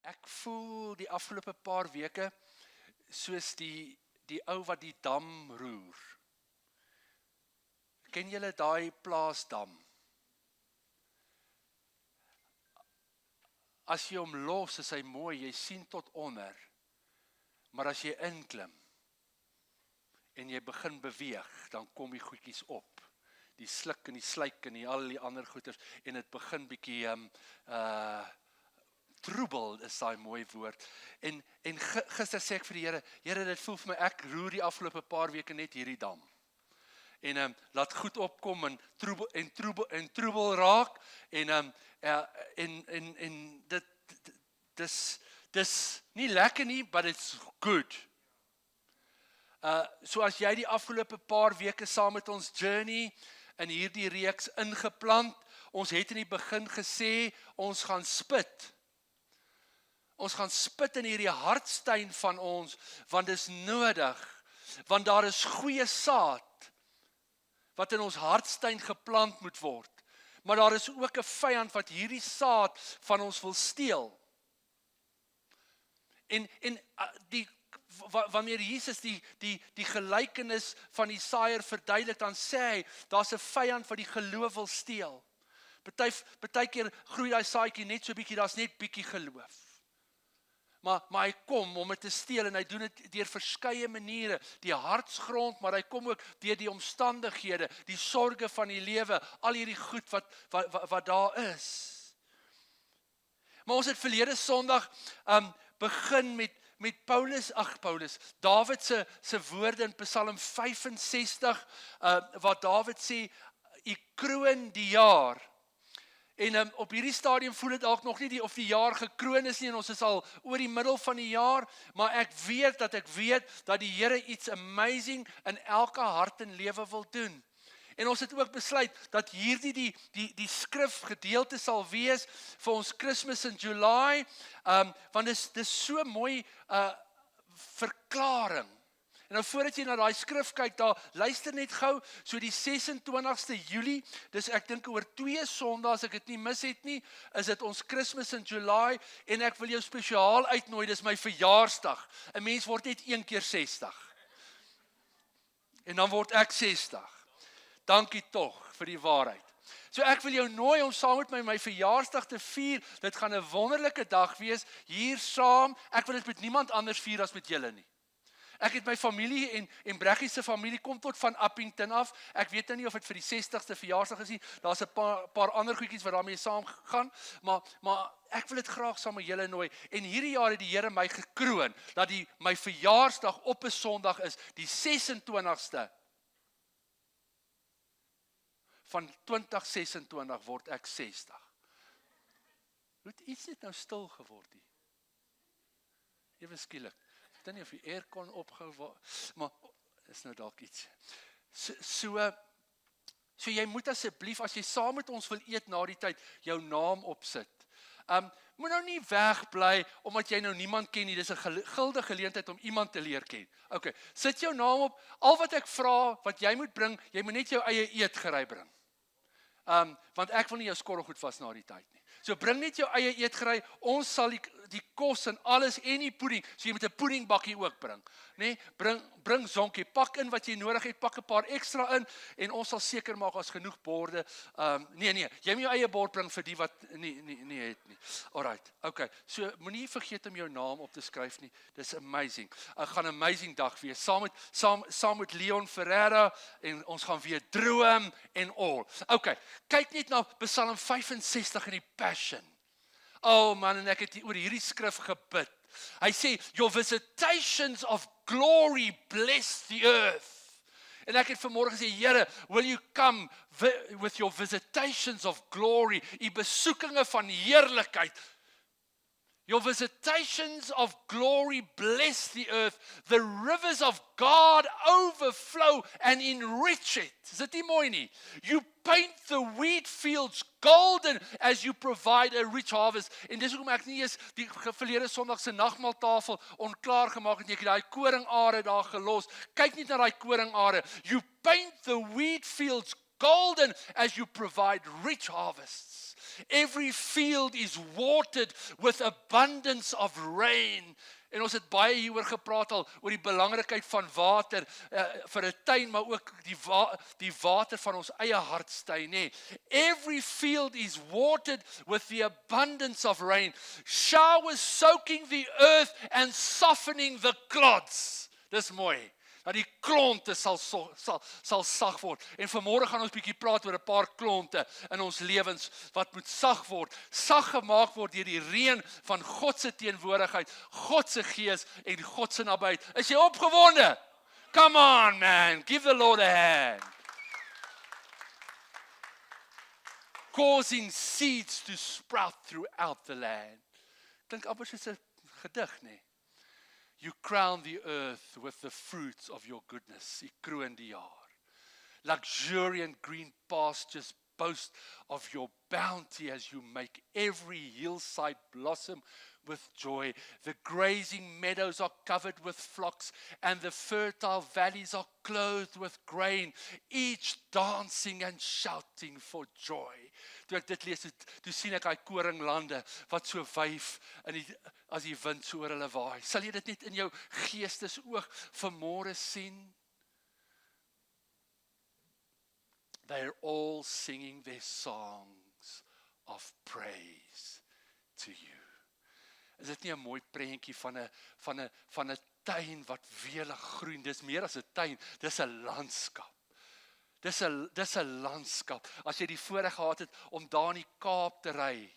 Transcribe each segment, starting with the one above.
Ek voel die afgelope paar weke soos die ou wat die dam roer. Ken julle daai plaasdam? As jy hom los, is hy mooi, jy sien tot onder. Maar as jy inklim en jy begin beweeg, dan kom die goedjies op. Die sluk en die sluik en al die ander goeders en dit begin bietjie troebel is daai mooi woord. En gister sê ek vir die Here, dit voel vir my, ek roer die afgelope paar weke net hierdie dam. En laat goed opkom en troebel raak en dis nie lekker nie, but it's good. So as jy die afgelope paar weke saam met ons journey in hierdie reeks ingeplant, ons het in die begin gesê, ons gaan spit. Ons gaan spit in hierdie hartstein van ons, want dis nodig, want daar is goeie saad, wat in ons hartstein geplant moet word. Maar daar is ook 'n vyand wat hierdie saad van ons wil steel. En wanneer Jesus die gelykenis van die saaiër verduidelik, dan sê hy, daar's 'n vyand wat die geloof wil steel. Partykeer groei daai saadjie net so bietjie, daar's net bietjie geloof. Maar hy kom om dit te steel en hy doen dit deur verskeie maniere, die hartsgrond, maar hy kom ook deur die omstandighede, die sorge van die lewe, al hierdie goed wat daar is. Maar ons het verlede Sondag begin met Paulus, Dawid se woorde in Psalm 65, wat Dawid sê, "U kroon die jaar." En op hierdie stadium voel dit dalk nog nie of die jaar gekroon is nie, en ons is al oor die middel van die jaar, maar ek weet dat die Here iets amazing in elke hart en lewe wil doen. En ons het ook besluit dat hierdie die skrifgedeelte sal wees vir ons Christmas in July, want dis so mooi verklaring. En nou voordat jy na daai skrif kyk, daar luister net gou, so die 26ste Julie, dis ek dink oor 2 Sondae, as ek dit nie mis het nie, is dit ons Christmas in July, en ek wil jou spesiaal uitnooi, dis my verjaarsdag. 'n Mens word net 1 keer 60. En dan word ek 60. Dankie tog vir die waarheid. So ek wil jou nooi om saam met my verjaarsdag te vier. Dit gaan 'n wonderlike dag wees, hier saam. Ek wil dit met niemand anders vier as met julle nie. Ek het my familie en Breggie se familie kom tot van Appington af. Ek weet nou nie of dit vir die 60ste verjaarsdag is nie. Daar's 'n paar ander goedjies wat daarmee saam gaan, maar ek wil dit graag saam met julle nooi. En hierdie jaar het die Here my gekroon dat my verjaarsdag op 'n Sondag is, die 26ste van 2026 word ek 60. Het iets net nou stil geword hier. Ewe skielik. Ek weet nie of die aircon opgehou, maar is nou dalk iets. So jy moet asseblief, as jy saam met ons wil eet na die tyd, jou naam opsit. Moet nou nie wegbly, omdat jy nou niemand ken nie, dis 'n guldige geleentheid om iemand te leer ken. Okay, sit jou naam op, al wat ek vra, wat jy moet bring, jy moet net jou eie eetgerei bring. Want ek wil nie jou skorrelgoed vas na die tyd nie. So bring net jou eie eetgerei, ons sal die kos en alles en die pudding, so jy moet 'n puddingbakkie ook bring. Nee, bring zonkie, pak in wat jy nodig het, pak 'n paar ekstra in, en ons sal seker maak as genoeg borde. Nee, jy moet jou eie bord bring vir die wat nie het nie. Alright, okay, so moenie vergeet om jou naam op te skryf nie, dis amazing. Gaan 'n amazing dag wees, saam met Leon Ferreira, en ons gaan weer droom en al. Okay, kyk net na Psalm 65 in die Passion. Oh man, en ek het oor hierdie skrif gebid. Hy sê, your visitations of glory bless the earth. En ek het vanmôre gesê, Here, will you come with your visitations of glory, die besoekinge van heerlikheid. Your visitations of glory bless the earth. The rivers of God overflow and enrich it. Is dit nie mooi nie? You paint the wheat fields golden as you provide a rich harvest. En dis hoekom ek nie eens die verlede Sondag se nagmaaltafel onklaar gemaak het nie. Ek het daai koringare daar gelos. Kyk net na daai koringare. You paint the wheat fields golden as you provide rich harvests. Every field is watered with abundance of rain. En ons het baie hieroor gepraat al, oor die belangrikheid van water, vir 'n tuin, maar ook die water van ons eie hartstuin, nê. Every field is watered with the abundance of rain, showers soaking the earth and softening the clods. Dis mooi. Dat die klonte sal sag word. En vanmôre gaan ons bietjie praat oor 'n paar klonte in ons lewens wat moet sag word. Sag gemaak word deur die reën van God se teenwoordigheid, God se gees en God se nabyheid. Is jy opgewonde? Come on man, give the Lord a hand. Causing seeds to sprout throughout the land. Klink amper soos 'n gedig, nê? You crown the earth with the fruits of your goodness. U kroon die jaar. Luxuriant green pastures boast of your bounty as you make every hillside blossom with joy. The grazing meadows are covered with flocks and the fertile valleys are clothed with grain, each dancing and shouting for joy. Toe ek dit lees, toe sien ek daai koringlande wat so wyf as die wind so oor hulle waai. Sal jy dit net in jou geestesoog vanmôre sien? They're all singing their songs of praise to you. Is dit nie 'n mooi prentjie van 'n tuin wat welig groen? Dis meer as 'n tuin, dis 'n landskap. Dis 'n landskap. As jy die voorreg gehad het om daar in die Kaap te ry,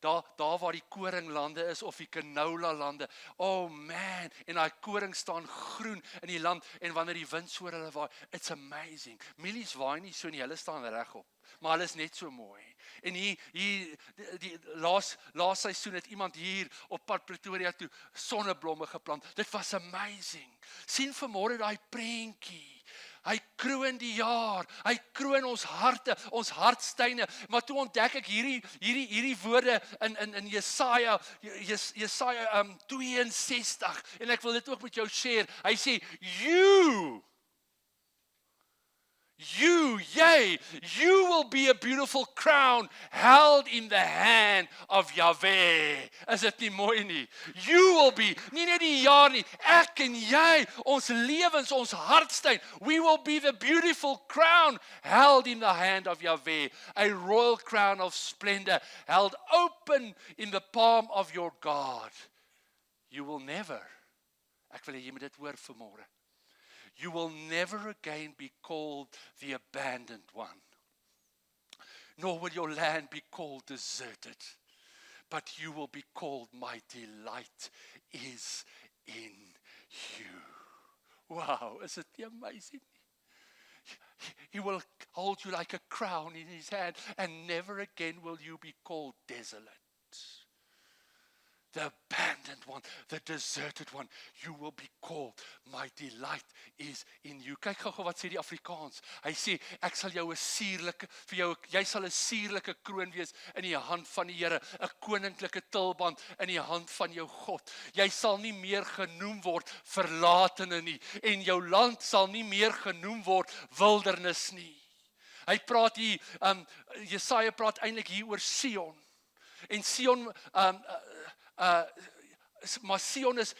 daar waar die koringlande is of die canola lande. Oh man, en daai koring staan groen in die land en wanneer die wind so oor hulle waai, it's amazing. Mielies waai nie so nie, hulle staan regop, maar hulle is net so mooi. En hier die laas seisoen het iemand hier op pad Pretoria toe sonneblomme geplant. Dit was amazing. Sien vanmôre daai prentjie. Hy kroon die jaar, hy kroon ons harte, ons hartstuine, maar toe ontdek ek hierdie woorde in Jesaja 62, en ek wil dit ook met jou share. Hy sê, you will be a beautiful crown held in the hand of Yahweh. Is dit nie mooi nie? You will be, nie net die jaar nie, ek en jy, ons lewens, ons hartstuin, we will be the beautiful crown held in the hand of Yahweh, a royal crown of splendor held open in the palm of your God. You will never, ek wil hê jy moet dit hoor vanmôre. You will never again be called the abandoned one, nor will your land be called deserted, but you will be called, my delight is in you. Wow, is it amazing? He will hold you like a crown in his hand, and never again will you be called desolate. The abandoned one, the deserted one, you will be called, my delight is in you. Kyk gou wat sê die Afrikaans. Hy sê, ek sal jou 'n suurlike, vir jou, jy sal 'n suurlike kroon wees in die hand van die Here, 'n koninklike tulband in die hand van jou God. Jy sal nie meer genoem word verlatene nie, en jou land sal nie meer genoem word wildernis nie. Hy praat hier, Jesaja praat eintlik hier oor Sion. En Sion, maar Sion is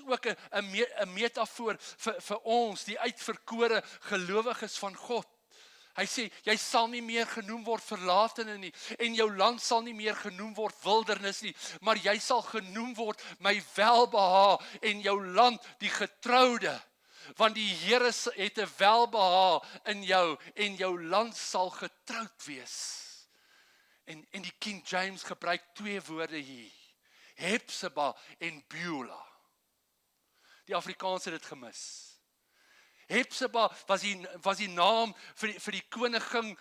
ook 'n metafoor vir ons, die uitverkore gelowiges van God. Hy sê, jy sal nie meer genoem word verlatene nie, en jou land sal nie meer genoem word wildernis nie, maar jy sal genoem word my welbehae, en jou land die getroude, want die Here het 'n welbehae in jou, en jou land sal getroud wees. En die King James gebruik 2 woorde hier, Hepzibah en Beulah. Die Afrikaans het dit gemis. Hepzibah was die naam vir die koningin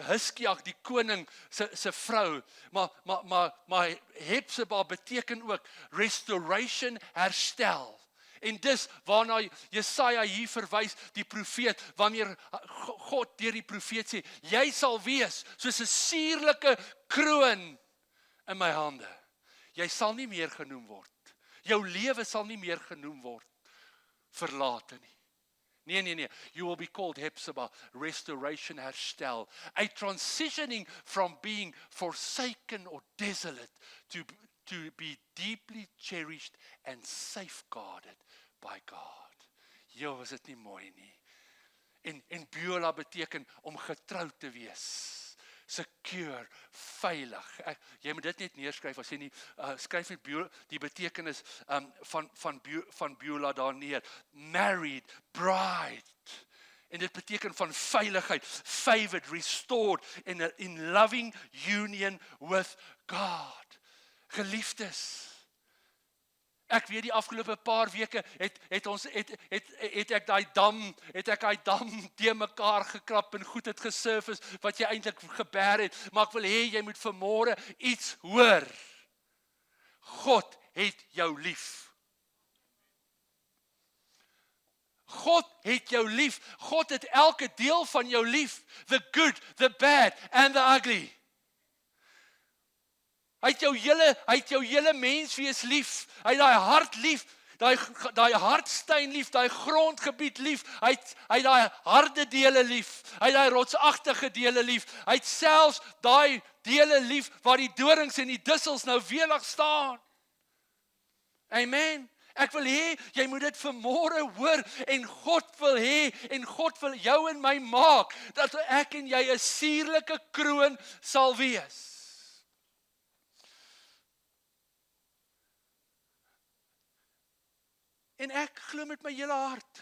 Hiskia, die koning se vrou. Maar Hepzibah beteken ook restoration, herstel. En dis waarna Jesaja hier verwys, die profeet, wanneer God deur die profeet sê, jy sal wees soos 'n suurlike kroon in my hande. Jy sal nie meer genoem word. Jou lewe sal nie meer genoem word verlate nie. Nee. You will be called Hepzibah, restoration, herstel. A transitioning from being forsaken or desolate to be deeply cherished and safeguarded by God. Jo, was dit nie mooi nie? En Beulah beteken om getrou te wees. Secure, veilig. Jy moet dit net neerskryf, as jy nie, skryf net die betekenis van Beulah daar neer. Married, bride. En dit beteken van veiligheid, favored, restored, in loving union with God. Geliefdes. Ek weet die afgelope paar weke het ek daai dam te mekaar gekrap en goed het gesurface wat jy eintlik gebeer het, maar ek wil hê jy moet vanmôre iets hoor. God het jou lief. God het jou lief. God het elke deel van jou lief. The good, the bad and the ugly. Hy het jou hele menswees lief. Hy het daai hart lief, daai hartsteen lief, daai grondgebied lief. Hy het daai harde dele lief. Hy het daai rotsagtige dele lief. Hy het selfs daai dele lief waar die dorings en die dussels nou welig staan. Amen. Ek wil hê jy moet dit vanmôre hoor en God wil hê en God wil jou en my maak dat ek en jy 'n suurlike kroon sal wees. En ek glo met my hele hart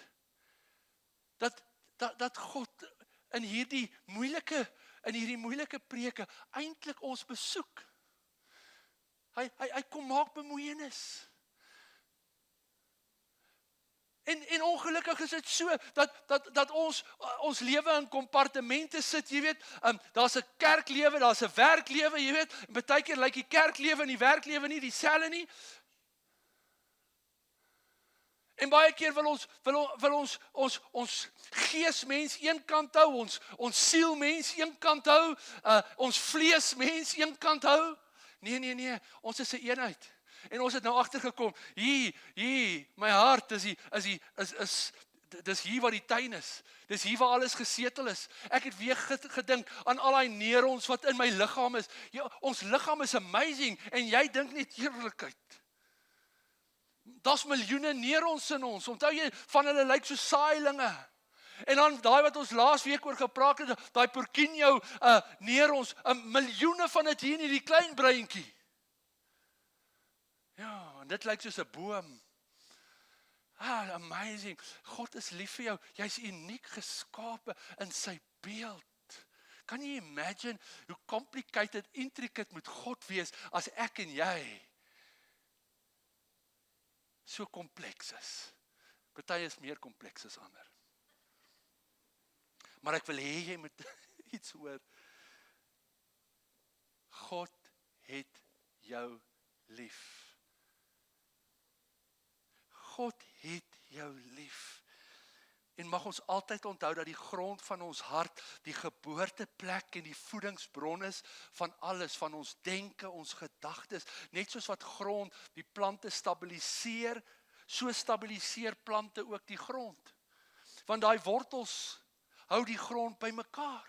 dat God in hierdie moeilike preke eintlik ons besoek. Hy kom maak bemoeienis. En ongelukkig is dit so dat ons lewe in kompartemente sit, jy weet, daar's 'n kerklewe, daar's 'n werklewe, jy weet, en baie keer lyk die kerklewe en die werklewe nie dieselfde nie. En baie keer wil ons geesmens een kant hou, ons sielmens een kant hou, ons vleesmens een kant hou. Nee, ons is 'n eenheid. En ons het nou agtergekom, hier, my hart is dis hier waar die tuin is. Dis hier waar alles gesetel is. Ek het weer gedink aan al die neurons wat in my liggaam is. Ja, ons liggaam is amazing en jy dink net eerlikheid. Daar's miljoene neurons in ons. Onthou jy, van hulle lyk so saailinge. En dan daai wat ons laas week oor gepraat het, daai Purkinje neurons, miljoene van dit hier in hierdie klein breintjie. Ja, en dit lyk soos 'n boom. Amazing. God is lief vir jou. Jy's uniek geskape in sy beeld. Kan jy imagine hoe complicated, intricate moet God wees as ek en jy so kompleks is. Party is meer kompleks as ander. Maar ek wil hê jy moet iets hoor. God het jou lief. God het jou lief. En mag ons altyd onthou dat die grond van ons hart, die geboorteplek en die voedingsbron is van alles, van ons denke, ons gedagtes, net soos wat grond die plante stabiliseer, so stabiliseer plante ook die grond. Want daai wortels hou die grond by mekaar.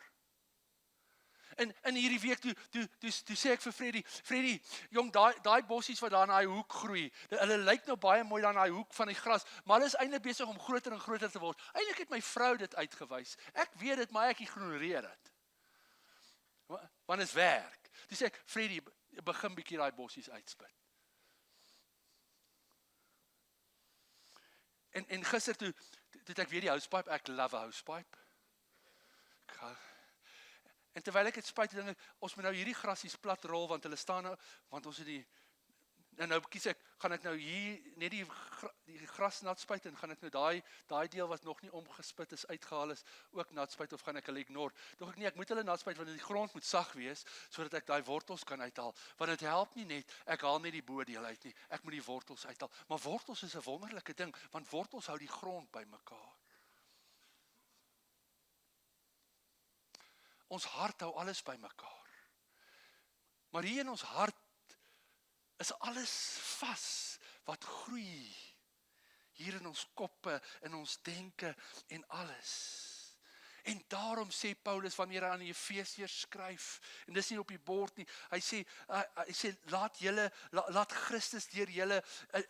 In hierdie week toe sê ek vir Freddy, jong, daai bossies wat daar in daai hoek groei, hulle lyk nou baie mooi daar in daai hoek van die gras, maar hulle is eintlik besig om groter en groter te word. Eintlik het my vrou dit uitgewys. Ek weet dit, maar ek ignoreer dit. Want is werk. Toe sê ek, Freddy, begin bietjie daai bossies uitspit. En gister toe ek weer die housepipe, ek love a housepipe. En terwyl ek het spuit, dink ek, ons moet nou hierdie grasies plat rol, want hulle staan nou, want ons het nou kies ek, gaan ek nou hier net die gras nat spuit, en gaan ek nou daai deel wat nog nie omgespit is, uitgehaal is, ook nat spuit, of gaan ek hulle ignore? Dog ek nie, ek moet hulle nat spuit, want die grond moet sag wees, sodat ek daai wortels kan uithaal, want het help nie net, ek haal net die bodeel uit nie, ek moet die wortels uithaal, maar wortels is 'n wonderlike ding, want wortels hou die grond by mekaar. Ons hart hou alles by mekaar. Maar hier in ons hart is alles vas wat groei. hier in ons koppe, in ons denke en alles. En daarom sê Paulus wanneer hy aan die Efesiërs skryf, en dis nie op die bord nie, hy sê laat Christus deur julle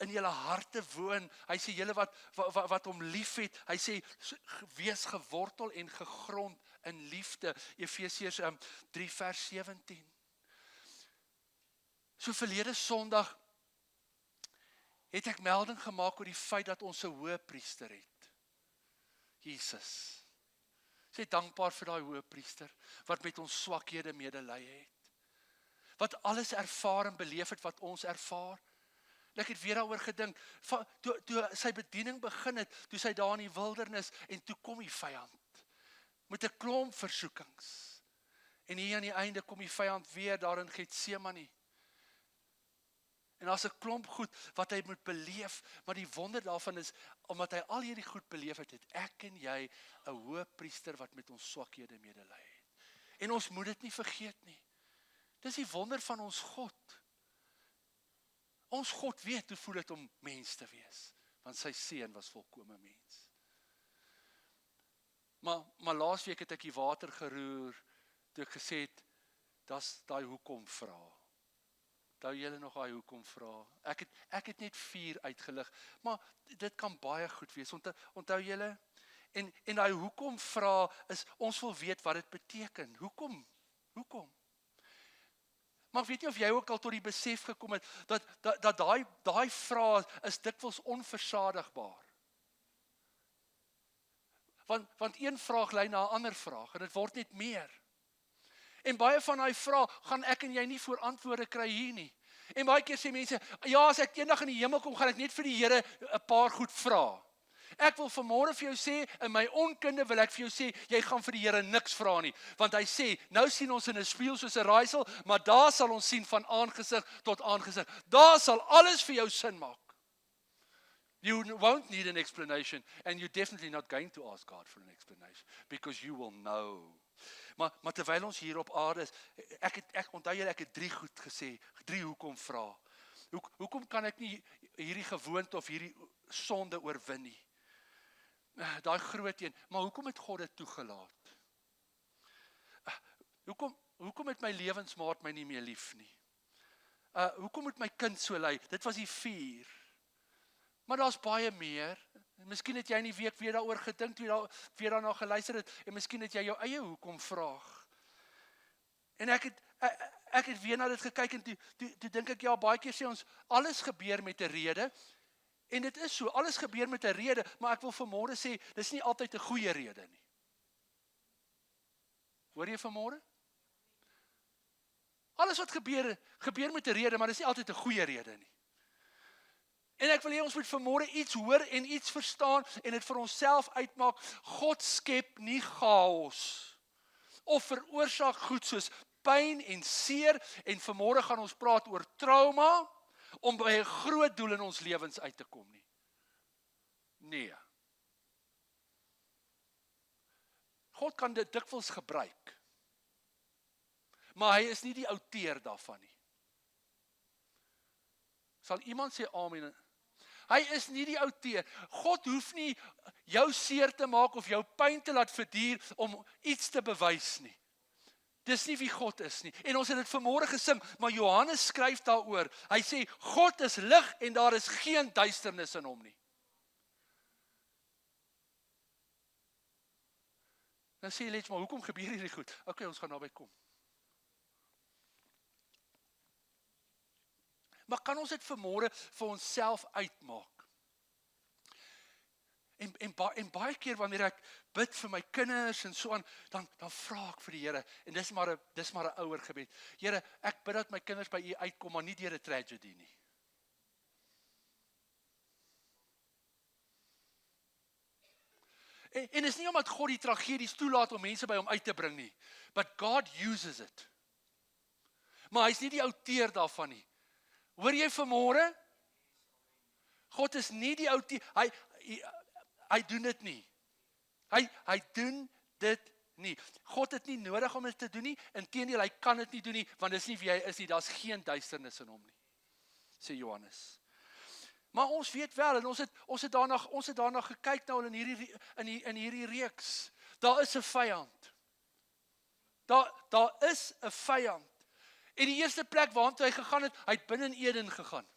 in julle harte woon. Hy sê julle wat hom liefhet, hy sê wees gewortel en gegrond in liefde. Efesiërs 3 vers 17. So verlede Sondag het ek melding gemaak oor die feit dat ons 'n hoëpriester het. Jesus. Sê dankbaar vir daai hoëpriester wat met ons swakhede medelee het. Wat alles ervaar en beleef het wat ons ervaar. En ek het weer daaroor gedink, toe sy bediening begin het, toe sy daar in die wildernis, en toe kom die vyand, met 'n klomp versoekings. En hier aan die einde kom die vyand weer daar in Getsemane. En daar's 'n klomp goed wat hy moet beleef, maar die wonder daarvan is, omdat hy al hierdie goed beleef het, het ek en jy 'n hoëpriester wat met ons swakhede medelee het. En ons moet dit nie vergeet nie. Dis die wonder van ons God. Ons God weet hoe voel dit om mens te wees, want sy seun was volkome mens. Maar laasweek het ek die water geroer, toe ek gesê het, dis daai hoekom vra. Onthou julle nog daai hoekom vra? Ek het net 4 uitgelig, maar dit kan baie goed wees. Onthou julle? En daai hoekom vra is, ons wil weet wat dit beteken. Hoekom? Maar ek weet nie of jy ook al tot die besef gekom het, dat daai vraag is dikwels onversadigbaar. Want een vraag lei na 'n ander vraag, en dit word net meer. En baie van daai vrae gaan ek en jy nie voor antwoorde kry hier nie. En baie keer sê mense, ja, as ek eendag in die hemel kom, gaan ek net vir die Here 'n paar goed vra. Ek wil vanmôre vir jou sê, in my onkunde wil ek vir jou sê, jy gaan vir die Here niks vra nie. Want hy sê, nou sien ons in 'n spieël soos 'n raaisel, maar daar sal ons sien van aangesig tot aangesig. Daar sal alles vir jou sin maak. You won't need an explanation, and you're definitely not going to ask God for an explanation, because you will know. Maar terwyl ons hier op aarde is, ek onthou julle, ek het 3 goed gesê, 3 hoekom vra. Hoekom kan ek nie hierdie gewoonte of hierdie sonde oorwin nie? Daai groot een, maar hoekom het God dit toegelaat? Hoekom het my lewensmaat my nie meer lief nie? Hoekom moet my kind so ly? Dit was die 4. Maar daar's baie meer. Miskien het jy in die week weer daaroor gedink, weer daarna geluister het, en miskien het jy jou eie hoekom vraag. En ek het weer na dit gekyk, en toe dink ek, ja, baie keer sê ons, alles gebeur met 'n rede, en dit is so, alles gebeur met 'n rede, maar ek wil vanmôre sê, dis nie altyd 'n goeie rede nie. Hoor jy vanmôre? Alles wat gebeur met 'n rede, maar dis nie altyd 'n goeie rede nie. En ek wil hê ons moet vanmôre iets hoor en iets verstaan en dit vir onsself uitmaak. God skep nie chaos of veroorsaak goed soos pyn en seer, en vanmôre gaan ons praat oor trauma om by 'n groot doel in ons lewens uit te kom nie. Nee. God kan dit dikwels gebruik, maar hy is nie die outeur daarvan nie. Sal iemand sê amen? Hy is nie die outeur. God hoef nie jou seer te maak of jou pyn te laat verduur om iets te bewys nie. Dis nie wie God is nie. En ons het dit vanmôre gesing, maar Johannes skryf daaroor. Hy sê, God is lig en daar is geen duisternis in hom nie. Dan sê jy, maar hoekom gebeur hierdie goed? Okay, ons gaan naby kom. Maar kan ons dit vanmôre vir onsself uitmaak? En baie keer wanneer ek bid vir my kinders en so aan, dan vra ek vir die Here, en dis maar 'n ouer gebed. Here, ek bid dat my kinders by U uitkom, maar nie deur 'n tragedy nie. En is nie omdat God die tragedies toelaat om mense by hom uit te bring nie, but God uses it. Maar hy's nie die outeur daarvan nie. Hoor jy vanmôre? God is nie die outeur, hy doen dit nie. Hy doen dit nie. God het nie nodig om dit te doen nie, inteendeel, hy kan dit nie doen nie, want dis nie wie hy is nie, daar's geen duisternis in hom nie, sê Johannes. Maar ons weet wel, en ons het daarna gekyk nou in hierdie reeks. Daar is 'n vyand. Daar is 'n vyand. En die eerste plek waartoe hy gegaan het, hy het binne in Eden gegaan.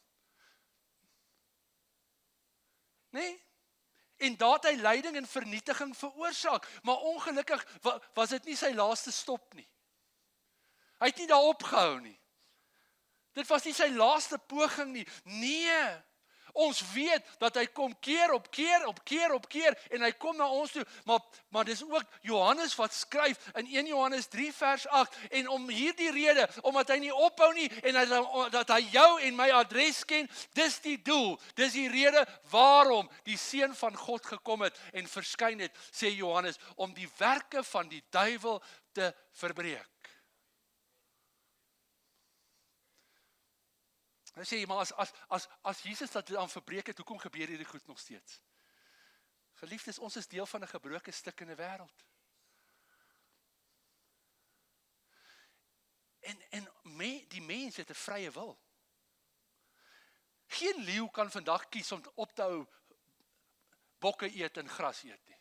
Nee? En daar het hy lyding en vernietiging veroorsaak. Maar ongelukkig was dit nie sy laaste stop nie. Hy het nie daar opgehou nie. Dit was nie sy laaste poging nie. Nee. Ons weet dat hy kom keer op keer en hy kom na ons toe. Maar dis ook Johannes wat skryf in 1 Johannes 3 vers 8 en om hierdie rede, omdat hy nie ophou nie en dat hy jou en my adres ken, dis die doel. Dis die rede waarom die Seun van God gekom het en verskyn het, sê Johannes, om die werke van die duiwel te verbreek. Hy sê, maar as Jesus dat dan verbreek het, hoekom gebeur hierdie goed nog steeds? Geliefdes, ons is deel van 'n gebroke stikkende wêreld. En die mens het 'n vrye wil. Geen leeu kan vandag kies om op te hou bokke eet en gras eet nie.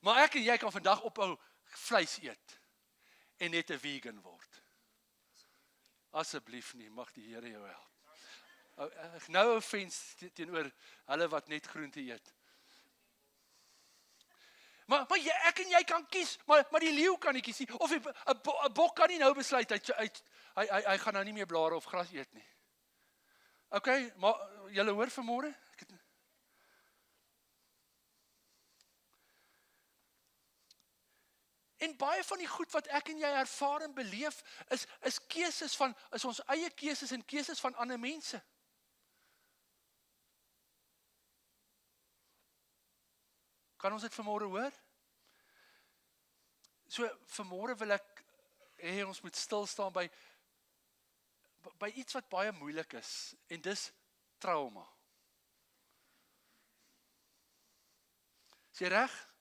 Maar ek en jy kan vandag ophou vleis eet en net 'n vegan word. Asseblief nie, mag die Here jou help. Nou offense teenoor hulle wat net groente eet. Maar ek en jy kan kies, maar die leeu kan nie kies nie. Of 'n bok kan nie nou besluit hy gaan nou nie meer blare of gras eet nie. Okay, maar julle hoor vanmôre? En baie van die goed wat ek en jy ervaar en beleef, is keuses is ons eie keuses en keuses van ander mense. Kan ons dit vanmôre hoor? So vanmôre wil ek hê ons moet stil staan by iets wat baie moeilik is, en dis trauma. Is jy reg?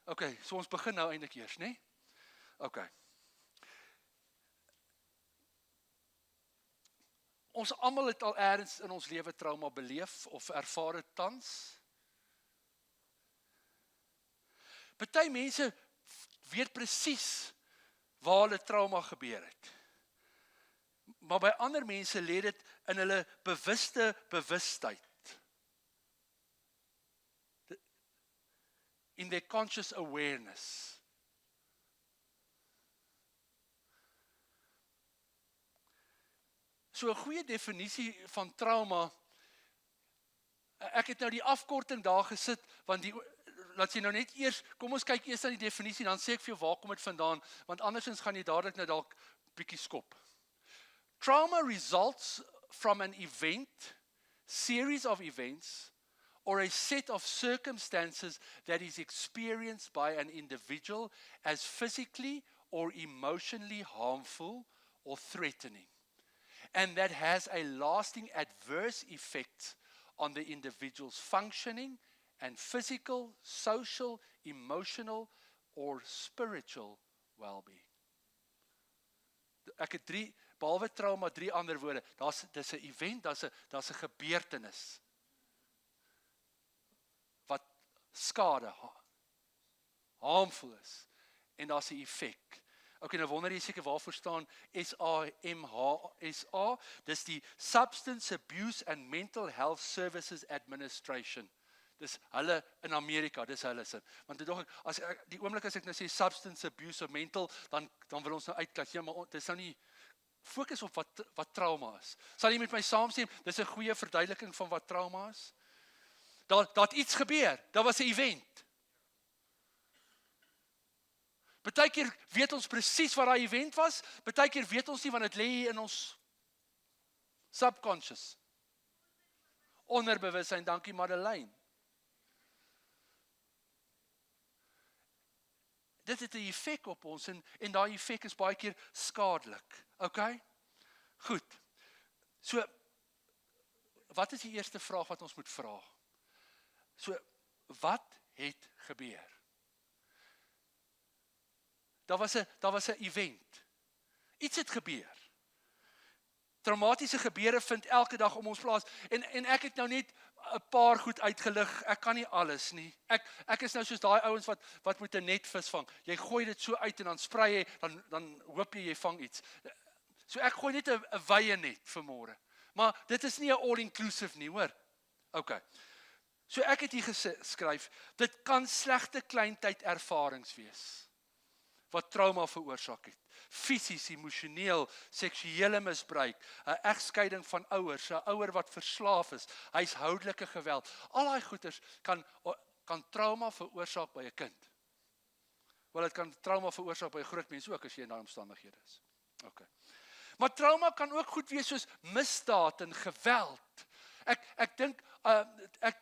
Okay, so ons begin nou eintlik eers, né? Okay. Ons almal het al eers in ons lewe trauma beleef of ervaar dit tans. Party mense weet presies waar hulle trauma gebeur het. Maar by ander mense lê dit in hulle bewustheid. In their conscious awareness. So 'n goeie definisie van trauma, ek het nou die afkorting daar gesit, want laat jy nou net eers, kom ons kyk eers na die definisie, dan sê ek vir jou waar kom dit vandaan, want andersins gaan jy dadelik nou dalk bietjie skop. Trauma results from an event, series of events, or a set of circumstances that is experienced by an individual as physically or emotionally harmful or threatening, and that has a lasting adverse effect on the individual's functioning and physical, social, emotional, or spiritual well-being. Ek het behalwe trauma, 3 ander woorde. Dis 'n event, daar's 'n gebeurtenis wat skade, harmful is, en daar's 'n effek. Okay, nou wonder jy seker waarvoor staan SAMHSA, dis die Substance Abuse and Mental Health Services Administration. Dis hulle in Amerika, dis hulle sin. Want dit dog ek, die oomblik as ek nou sê substance abuse of mental, dan wil ons nou uitklas, ja, maar dis nou nie fokus op wat trauma is. Sal jy met my saamstem, dis 'n goeie verduideliking van wat trauma is? Daar het iets gebeur, daar was 'n event. Partykeer weet ons presies wat daai event was, partykeer weet ons nie, want dit lê in ons subconscious. Onderbewussyn, dankie Madeleine. Dit het 'n effek op ons, en daai effek is baie keer skadelik. Okay? Goed. So, wat is die eerste vraag wat ons moet vra? So, wat het gebeur? Daar was 'n event. Iets het gebeur. Traumatiese gebeure vind elke dag om ons plaas. En ek het nou net 'n paar goed uitgelig. Ek kan nie alles nie. Ek is nou soos daai ouens wat met 'n netvis vang. Jy gooi dit so uit en dan sprei jy, dan hoop jy vang iets. So ek gooi net 'n wye net vanmôre. Maar dit is nie 'n all-inclusive nie, hoor. Okay. So ek het hier geskryf, dit kan slegte kleintyd ervarings wees wat trauma veroorsaak het. Fisies, emosioneel, seksuele misbruik, 'n egskeiding van ouers, 'n ouer wat verslaaf is, huishoudelike geweld. Al daai goeters kan trauma veroorsaak by 'n kind. Wel, dit kan trauma veroorsaak by 'n groot mens ook as jy in daai omstandighede is. Okay. Maar trauma kan ook goed wees soos misdaad en geweld. Ek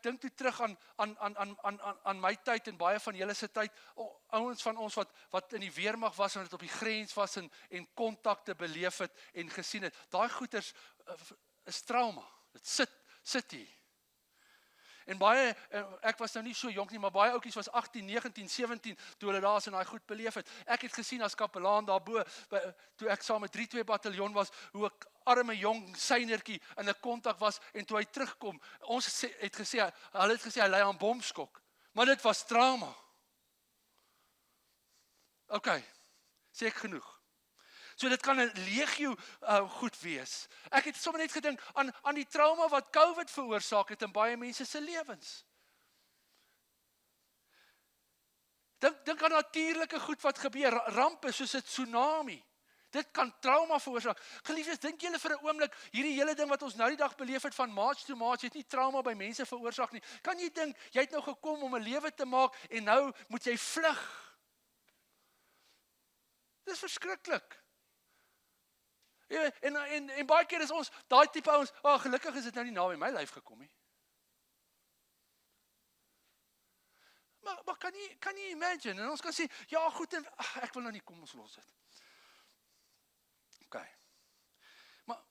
dink toe terug aan my tyd en baie van julle se tyd, ouens van ons wat in die weermag was en wat op die grens was en kontakte beleef het en gesien het. Daai goeters is trauma. Dit sit hier. En baie, ek was nou nie so jonk nie, maar baie ouetjies was 18, 19, 17 toe hulle daar is en daai goed beleef het. Ek het gesien as kapelaan daarbo, toe ek saam met 3-2 bataljon was, hoe ek arme jong synertjie in 'n kontak was en toe hy terugkom, ons het gesê, hulle het gesê hy lei aan bomskok, maar dit was trauma. Okay, sê ek genoeg. So dit kan 'n legio goed wees. Ek het sommer net gedink aan die trauma wat COVID veroorsaak het in baie mense se lewens. Dink aan natuurlike goed wat gebeur, rampe soos 'n tsunami. Dit kan trauma veroorsaak. Geliefdes, dink julle vir 'n oomblik, hierdie hele ding wat ons nou die dag beleef het van March to March, het nie trauma by mense veroorsaak nie. Kan jy dink, jy het nou gekom om 'n lewe te maak en nou moet jy vlug? Dis verskriklik. Ja, en baie keer is ons, daai tipe ouens, gelukkig is dit nou nie naby my lyf gekom nie. Maar kan jy imagine, en ons kan sê, ja goed, ek wil nou nie, kom ons los dit. Okay. Maar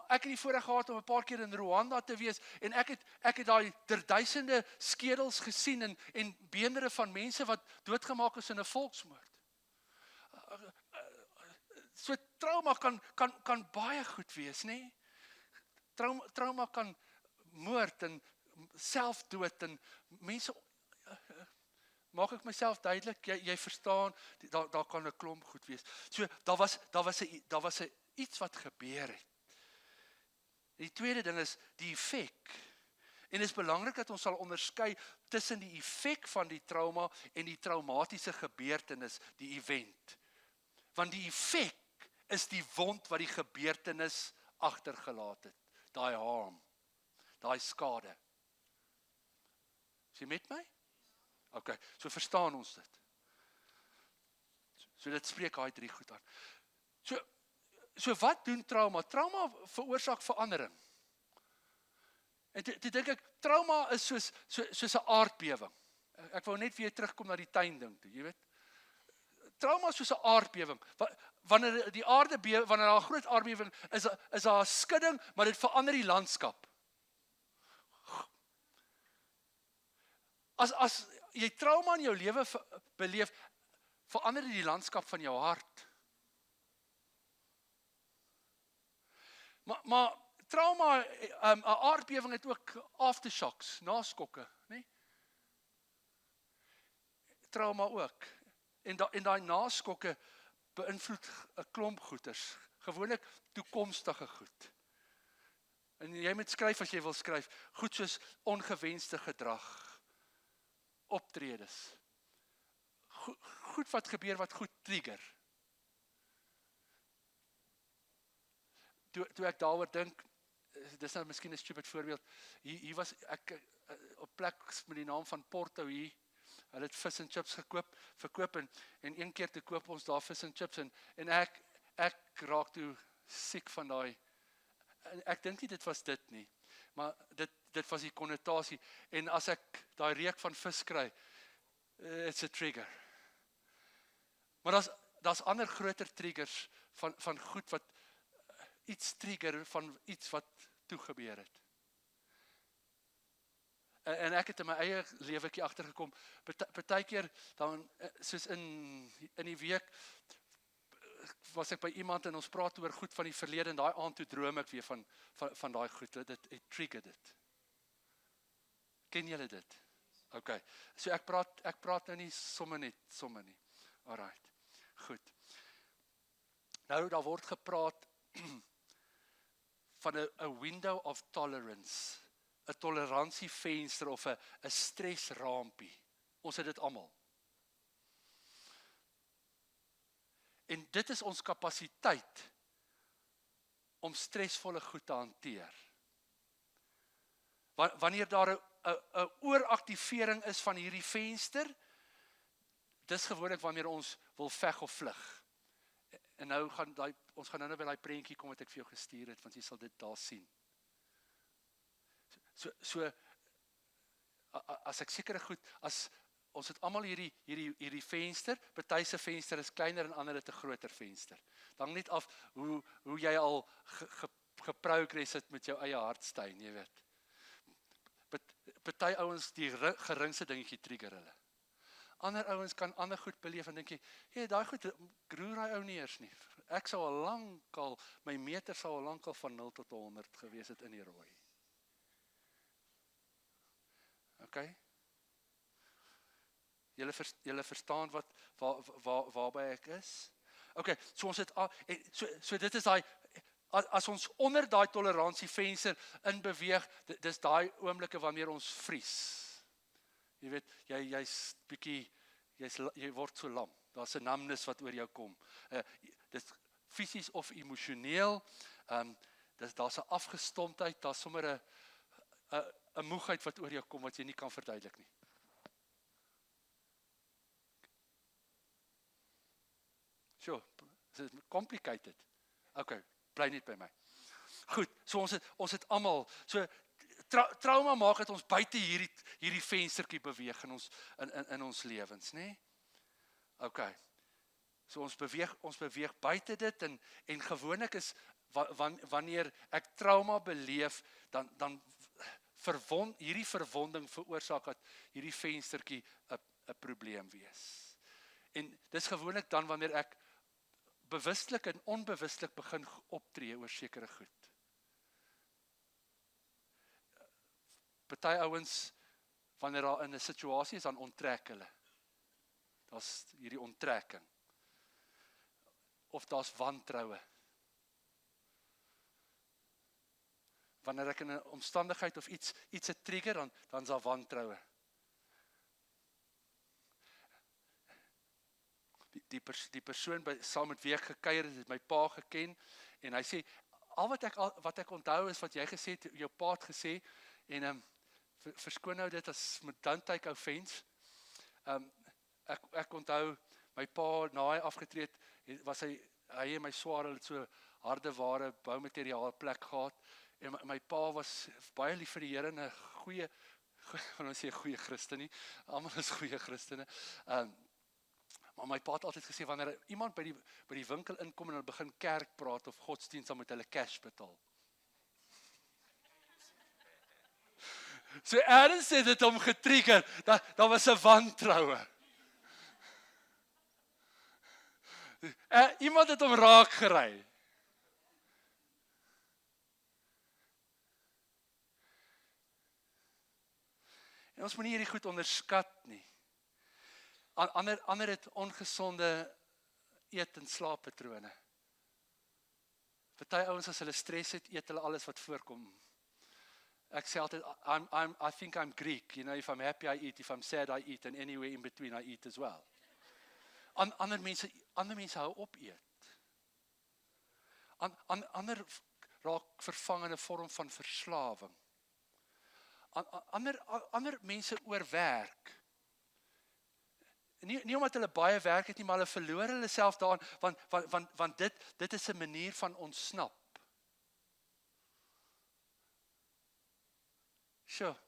ek het die voorreg gehad om 'n paar keer in Rwanda te wees, en ek het daai duisende skedels gesien, en beendere van mense wat doodgemaak is in 'n volksmoord. So trauma kan baie goed wees, nê? Trauma kan moord en selfdood en mense, maak ek myself duidelik, jy verstaan, daar kan 'n klomp goed wees. So daar was 'n iets wat gebeur het. Die tweede ding is die effek. En dit is belangrik dat ons sal onderskei tussen die effek van die trauma en die traumatiese gebeurtenis, die event. Want die effek is die wond wat die gebeurtenis agtergelaat het. Daai harm, daai skade. Is jy met my? Okay, so verstaan ons dit. So dit spreek daai 3 goed aan. So wat doen trauma? Trauma veroorsaak verandering. En toe dink ek, trauma is soos 'n aardbewing. Ek wou net weer terugkom na die tuin ding toe, jy weet. Trauma is soos 'n aardbewing. Wanneer die aarde bewe, wanneer daar 'n groot aardbewing is daar 'n skudding, maar dit verander die landskap. As jy trauma in jou lewe beleef, verander dit die landskap van jou hart. Maar trauma, 'n aardbewing het ook aftershocks, naskokke, né? Trauma ook. En daai naskokke beïnvloed 'n klomp goeters, gewoonlik toekomstige goed. En jy moet skryf as jy wil skryf, goed soos ongewenste gedrag, optredes, goed wat gebeur wat goed trigger. Toe ek daaroor dink, dis nou miskien 'n stupid voorbeeld, hier was ek op plek met die naam van Porto hier, hulle het vis en chips verkoop en een keer te koop ons daar vis en chips en ek raak toe siek van daai, ek dink nie dit was dit nie, maar dit was die konnotasie, en as ek daai reuk van vis kry, it's a trigger. Maar daar's ander groter triggers van goed wat iets trigger van iets wat toegebeur het. En ek het in my eie lewetjie agtergekom, partykeer dan soos in die week was ek by iemand en ons praat oor goed van die verlede en daai aand toe droom ek weer van daai goed, dit trigger dit. Ken julle dit? OK. So ek praat nou nie sommer nie. Alright. Goed. Nou daar word gepraat van 'n window of tolerance, 'n toleransiefenster of 'n stresrampie. Ons het dit almal. En dit is ons kapasiteit om stresvolle goed te hanteer. Wanneer daar 'n ooraktivering is van hierdie venster, dis gewoonlik wanneer ons wil veg of vlug. En nou ons gaan nou by daai prentjie kom wat ek vir jou gestuur het, want jy sal dit daar sien. So as ek sekere goed, as ons het almal hierdie venster, party se venster is kleiner en ander het 'n groter venster. Dan hang net af hoe jy al geprogress het met jou eie hartstein, jy weet. Party ouens die geringste dingetjie trigger hulle. Ander ouens kan ander goed beleef en dink jy, hey, daai goed roer hy ou nie eers nie. Ek sou al lankal, my meter sou al lankal van 0 tot 100 gewees het in die rooi. OK? Julle verstaan waarby ek is? OK, so ons het so dit is daai as ons onder daai toleransiefenster in beweeg, dis daai oomblikke wanneer ons vries. Jy weet, jy's bietjie jy word so lam. Daar's 'n numbness wat oor jou kom. Dis fisies of emosioneel. Daar's 'n afgestomptheid, daar's sommer 'n moegheid wat oor jou kom wat jy nie kan verduidelik nie. Sure, it's complicated. Okay, bly net by my. Goed, so ons het almal, so trauma maak dat ons buite hierdie venstertjie beweeg in ons lewens, né? Okay. So ons beweeg buite dit en gewoonlik is wanneer ek trauma beleef, dan hierdie verwonding veroorsaak dat hierdie venstertjie 'n probleem wees. En dis gewoonlik dan wanneer ek bewustelik en onbewustelik begin optree oor sekere goed. Party ouens, wanneer daar in 'n situasie is, dan onttrek hulle. Daar's hierdie onttrekking. Of daar's wantroue. Wanneer ek in 'n omstandigheid of iets 'n trigger, dan is daar wantroue. Die persoon saam met wie ek gekuier het my pa geken, en hy sê, al wat ek onthou is wat jy gesê het, jou pa het gesê, en verskoon nou dit as don't take offense. Ek onthou, my pa, na hy afgetree het, was hy en my swaar, hulle het so harde ware boumateriaal plek gehad, en my pa was baie lief vir die Here, en 'n goeie, gaan ons sê goeie Christen nie, almal is goeie Christene, maar my pa het altyd gesê, wanneer iemand by die winkel inkom en hulle begin kerk praat of godsdienst, dan moet hulle cash betaal. So Ernst het dit hom getrigger, daar was 'n wantroue. Iemand het hom raak gery. En ons moet nie hierdie goed onderskat nie. Ander het ongesonde eet- en slaappatrone. Party ouens as hulle stres het, eet hulle alles wat voorkom. Ek sê altyd, I think I'm Greek, you know, if I'm happy I eat, if I'm sad I eat, and anywhere in between I eat as well. Ander mense hou op eet. Ander raak vervang in 'n vorm van verslawing. Ander mense oorwerk. Nie omdat hulle baie werk het nie, maar hulle verloor hulle self daarin, want dit is 'n manier van ontsnap. Sure.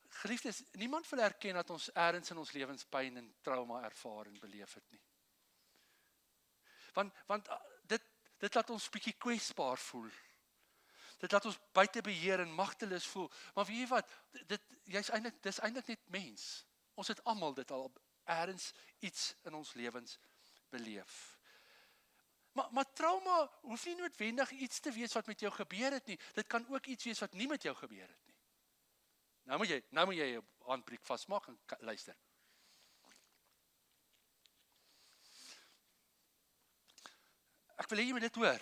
Geliefdes, niemand wil erken dat ons ergens in ons lewens pyn en trauma ervaar en beleef het nie. Want dit laat ons bietjie kwesbaar voel. Dit laat ons buite beheer en magteloos voel. Maar weet jy wat, dis eintlik net mens. Ons het almal dit al ergens iets in ons lewens beleef. Maar trauma hoef nie noodwendig iets te wees wat met jou gebeur het nie. Dit kan ook iets wees wat nie met jou gebeur het nie. Nou moet jy jou handbriek vasmaak en luister. Ek wil hê jy moet dit hoor.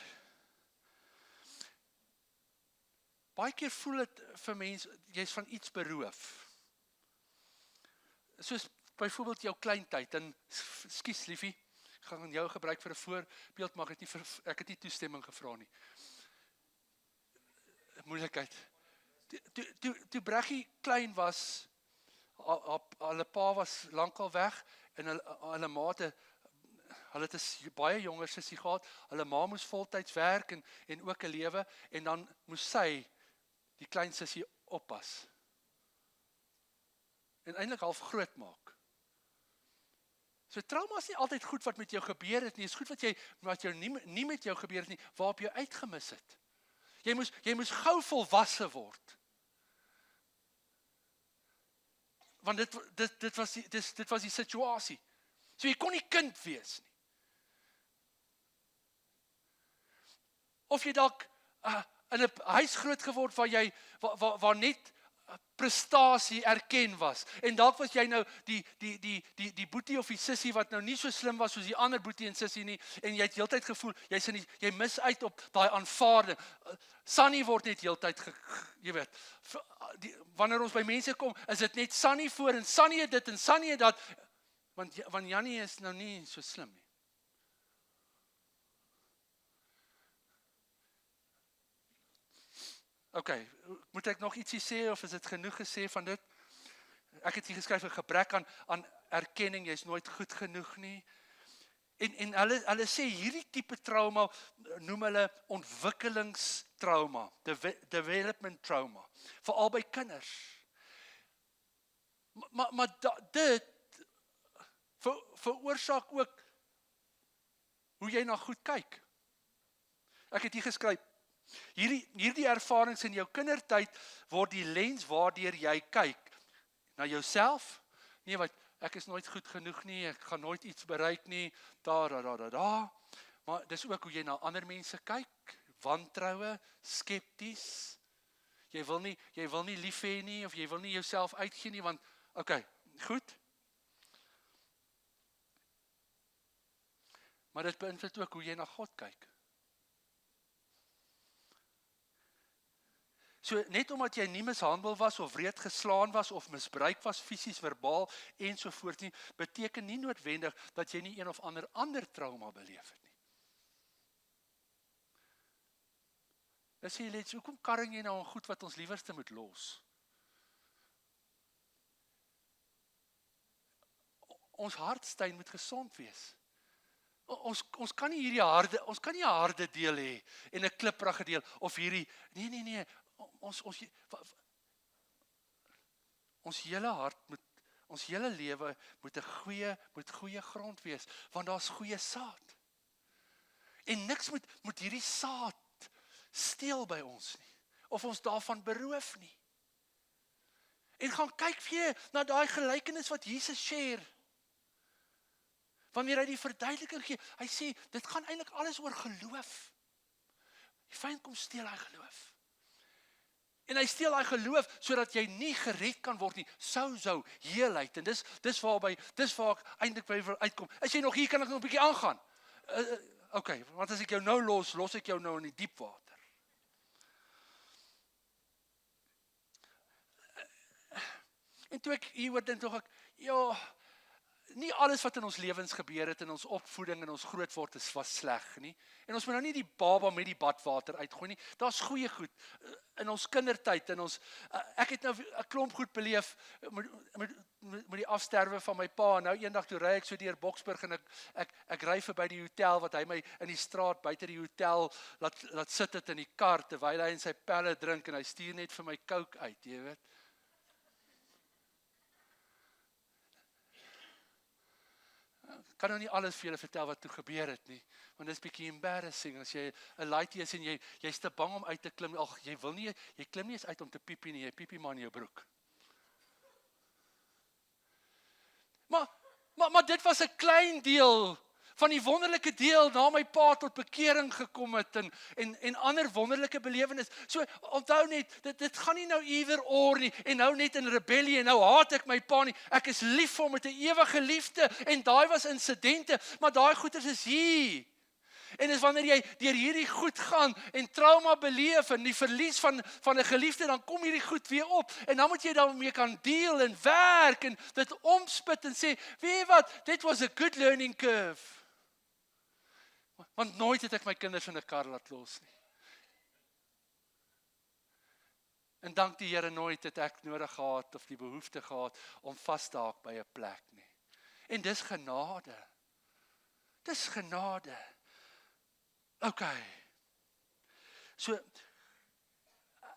Baie keer voel dit vir mense, jy is van iets beroof. Soos byvoorbeeld jou kleintyd, en skus liefie, ek gaan jou gebruik vir 'n voorbeeld, maar ek het nie toestemming gevra nie. Moeilikheid. Toe Breggie klein was, hulle pa was lankal weg, en hulle mate, hulle het 'n baie jonger sussie gehad, hulle ma moes voltyds werk, en ook 'n lewe, en dan moes sy die klein sussie oppas. En eintlik half groot maak. So trauma is nie altyd goed wat met jou gebeur het nie, is goed wat jou nie met jou gebeur het nie, waarop jy uitgemis het. Jy moes gou volwasse word. Want dit was die situasie. So jy kon nie kind wees nie. Of jy dalk in 'n huis groot geword waar net prestasie erken was. En dalk was jy nou die boetie of die sussie wat nou nie so slim was soos die ander boetie en sussie nie, en jy het heeltyd gevoel, jy mis uit op daai aanvaarding. Sunny word net heeltyd, jy weet, wanneer ons by mense kom, is dit net Sunny voor, en Sunny het dit, en Sunny het dat, want Jannie is nou nie so slim nie. Okay, moet ek nog ietsie sê, of is dit genoeg gesê van dit? Ek het hier geskryf, 'n gebrek aan erkenning, jy is nooit goed genoeg nie. En hulle sê, hierdie tipe trauma noem hulle ontwikkelingstrauma, development trauma, veral by kinders. Maar dit veroorsaak ook hoe jy na goed kyk. Ek het hier geskryf, hierdie ervarings in jou kindertyd word die lens waardeur jy kyk na jouself. Nee, wat ek is nooit goed genoeg nie, ek gaan nooit iets bereik nie, maar dis ook hoe jy na ander mense kyk, wantroue, skepties. Jy wil nie lief hê nie, of jy wil nie jouself uitgee nie, want okay, goed. Maar dit beïnvloed ook hoe jy na God kyk. So net omdat jy nie mishandel was, of wreed geslaan was, of misbruik was, fisies, verbaal, ensovoorts nie, beteken nie noodwendig dat jy nie een of ander trauma beleef het nie. Dan sê jy net, hoekom karring jy nou aan goed wat ons liewerste moet los? Ons hartstein moet gesond wees. Ons kan nie hierdie harde deel hê, en 'n klipprige deel, of hierdie, nee, ons hele hart ons hele lewe moet goeie grond wees, want daar's goeie saad. En niks moet hierdie saad steel by ons nie, of ons daarvan beroof nie. En gaan kyk weer na daai gelykenis wat Jesus share. Wanneer hy die verduideliking gee, hy sê, dit gaan eintlik alles oor geloof. Die vyand kom steel hy geloof. En hy steel hy geloof, sodat jy nie gered kan word nie, sou, heelheid, en dis waar ek eintlik by wil uitkom. As jy nog hier, kan ek nog 'n bietjie aangaan. Okay, want as ek jou nou los ek jou nou in die diep water. En toe ek hieroor dink, tog ek, nie alles wat in ons lewens gebeur het, in ons opvoeding en ons groot word, was sleg nie. En ons moet nou nie die baba met die badwater uitgooi nie. Daar's goeie goed in ons kindertyd, ek het nou 'n klomp goed beleef met die afsterwe van my pa. En nou eendag toe ry ek so deur Boksburg, en ek ry verby die hotel, wat hy my in die straat buite die hotel laat sit het in die kar, terwyl hy in sy pelle drink, en hy stuur net vir my coke uit, jy weet. Ek kan nou nie alles vir julle vertel wat toe gebeur het nie, want dit is bietjie embarrassing, as jy 'n laaitie is, en jy's te bang om uit te klim, jy klim nie eens uit om te piepie nie, jy piepie maar in jou broek. Maar dit was 'n klein deel van die wonderlike deel na my pa tot bekering gekom het en ander wonderlike belewenis. So onthou net, dit gaan nie nou either or nie en nou net in rebellie en nou haat ek my pa nie. Ek is lief vir hom met 'n ewige liefde en daai was insidente, maar daai goeters is hier. En dis wanneer jy deur hierdie goed gaan en trauma beleef en die verlies van 'n geliefde, dan kom hierdie goed weer op en dan moet jy daarmee kan deel en werk en dit omspit en sê, weet jy wat, dit was a good learning curve. Want nooit het ek my kinders in 'n kar laat los nie. En dank die Here, nooit het ek nodig gehad of die behoefte gehad om vas te haak by 'n plek nie. En dis genade. Dis genade. Okay. So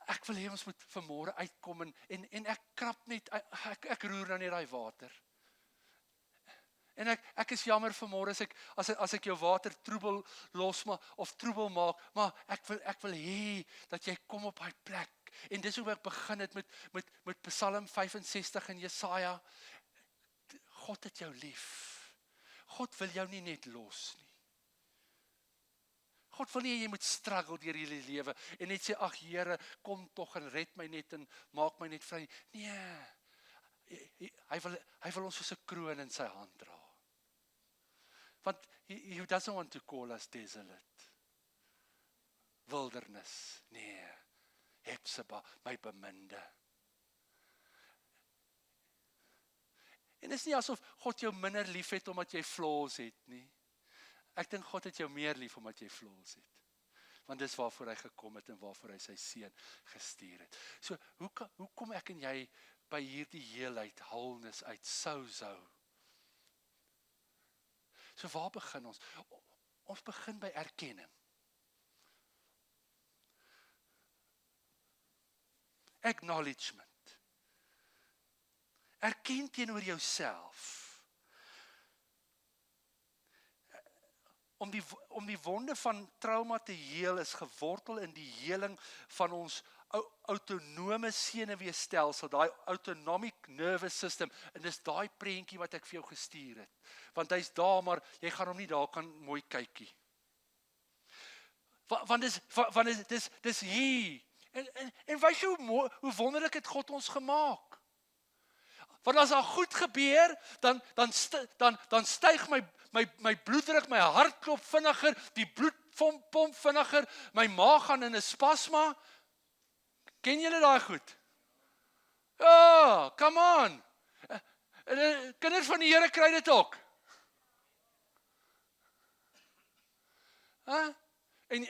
ek wil hê ons moet vanmôre uitkom en ek krap net ek roer nou net daai water. En ek is jammer vanmôre as ek jou water troebel losmaak of troebel maak, maar ek wil hê dat jy kom op daai plek. En dis hoe ek begin het met Psalm 65 en Jesaja. God het jou lief. God wil jou nie net los nie. God wil nie jy moet struggle deur hierdie lewe en net sê, ag Here, kom tog en red my net en maak my net vry. Nee, hy wil ons soos 'n kroon in sy hand dra. Want he doesn't want to call us desolate. Wilderness, nee, Hepzibah, my beminde. En dit is nie asof God jou minder lief het omdat jy flaws het nie. Ek dink God het jou meer lief omdat jy flaws het. Want dis waarvoor hy gekom het en waarvoor hy sy seun gestuur het. So, hoe kom ek en jy by hierdie heelheid, wholeness uit, sozo? So waar begin ons? Ons begin by erkenning. Acknowledgement. Erken teenoor jouself. Om die wonde van trauma te heel is gewortel in die heling van ons autonome senuweestelsel, daai autonomic nervous system, en dis daai prentjie wat ek vir jou gestuur het. Want hy's daar, maar jy gaan hom nie daar kan mooi kykie. Want dis hier. En weet jy hoe wonderlik het God ons gemaak? Want as daar goed gebeur, dan styg my bloeddruk, my hart klop vinniger, die bloed pomp vinniger, my maag gaan in 'n spasma. Ken julle daai goed? Ja, come on. Kinders van die Here kry dit ook. En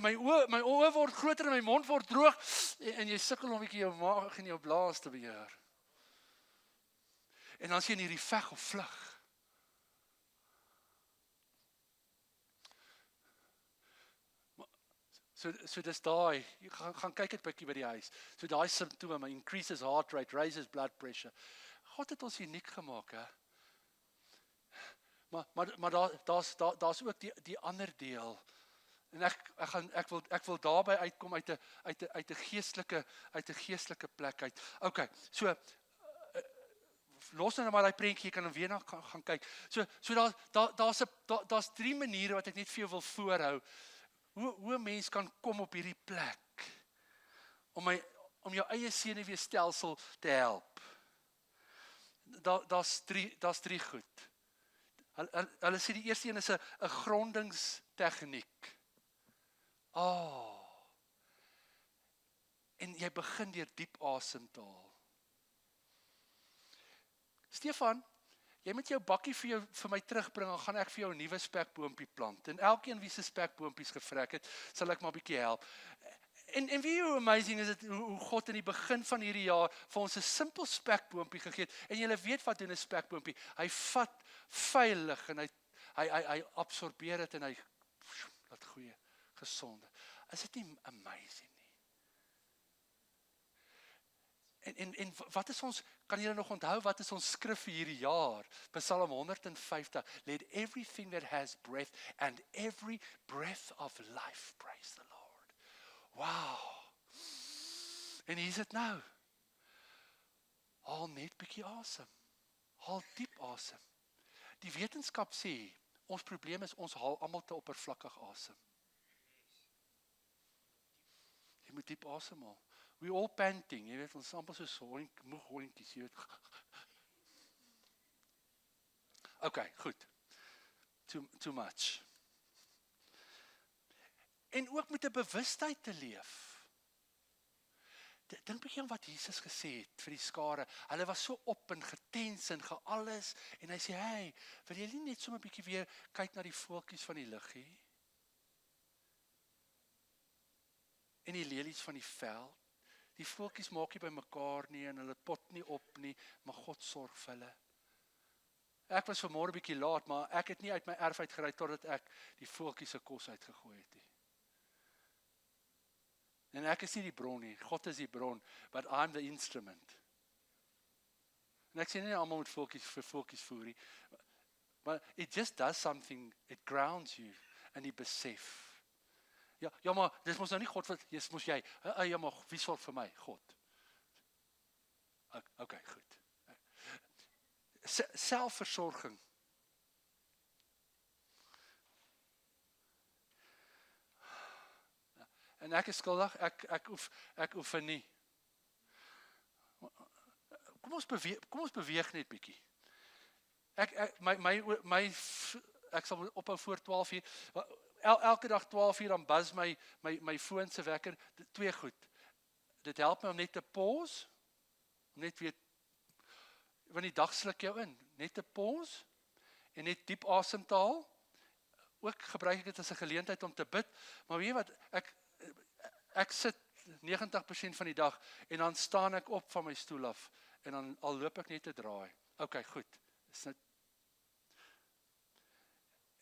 my oë word groter en my mond word droog en jy sukkel om 'n bietjie jou maag en jou blaas te beheer. En dan is jy in hierdie veg of vlug. So dis daai, gaan kyk dit bietjie by die huis. So daai simptome, increases heart rate, raises blood pressure. God het ons uniek gemaak, hè. Maar daar's ook die ander deel. En ek wil daarby uitkom uit 'n geestelike plek uit. Okay, so los nou maar daai prentjie, jy kan hom weer na gaan kyk. So daar's 3 maniere wat ek net vir jou wil voorhou. Hoe 'n mens kan kom op hierdie plek om jou eie senuweestelsel te help. Daar's drie goed. Hulle sê die eerste een is 'n grondingstegniek. En jy begin deur diep asem te haal. Stefan, jy moet jou bakkie vir my terugbring, dan gaan ek vir jou 'n nuwe spekboompie plant. En elkeen wie se spekboompies gevrek het, sal ek maar 'n bietjie help. En wie hoe amazing is dit hoe God in die begin van hierdie jaar vir ons 'n simpel spekboompie gegee het. En julle weet wat doen 'n spekboompie? Hy vat veilig en hy absorbeer dit en hy laat goeie, gesonde. Is dit nie amazing nie? En wat is ons, kan julle nog onthou wat is ons skrif vir hierdie jaar? Psalm 150, let everything that has breath and every breath of life praise the Lord. Wow. En hier is dit nou. Haal net bietjie asem. Haal diep asem. Die wetenskap sê, Ons probleem is, ons haal almal te oppervlakkig asem. Jy moet diep asemhaal. We all panting, jy weet, ons is amper soos moeg hondjies, jy weet. Okay, goed. Too much. En ook met 'n bewustheid te leef. Dink bietjie aan wat Jesus gesê het vir die skare. Hulle was so op en getens en gealles. En hy sê, hey, wil jy net so 'n bietjie weer kyk na die voeltjies van die lug hier? En die lelies van die veld. Die voeltjies maak nie by mekaar nie en hulle pot nie op nie, maar God sorg vir hulle. Ek was vanmôre bietjie laat, maar ek het nie uit my erf uitgery totdat ek die voeltjies se kos uitgegooi het nie. En ek is nie die bron nie, God is die bron, but I'm the instrument. En ek sê nie almal moet voeltjies voer nie, maar it just does something, it grounds you, en die besef. Ja, maar dis mos nou nie God wat, dis mos jy. Ja, maar wie sorg vir my? God. Okay, goed. Selfversorging. En ek is skuldig, ek oefen nie. Kom ons beweeg net bietjie. Ek sal ophou voor 12:00. Elke dag 12:00 dan buzz my foon se wekker. Twee goed. Dit help my om net te pause, om net weer, want die dag sluk jou in, net te pause en net diep asem te haal. Ook gebruik ek dit as 'n geleentheid om te bid, maar weet jy wat, ek sit 90% van die dag en dan staan ek op van my stoel af en dan al loop ek net te draai. Okay, goed.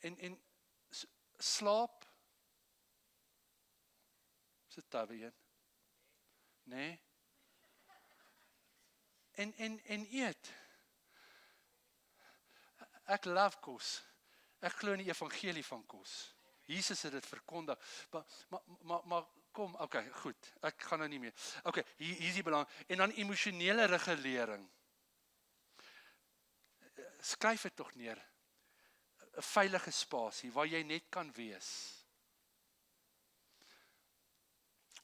En slaap. Is dit daar weer? Nee. En eet. Ek love kos. Ek glo in die evangelie van kos. Jesus het dit verkondig. Maar kom, okay, goed. Ek gaan nou nie meer. Okay, hier is die belang. En dan emosionele regulering. Skryf dit tog neer. 'n veilige spasie waar jy net kan wees.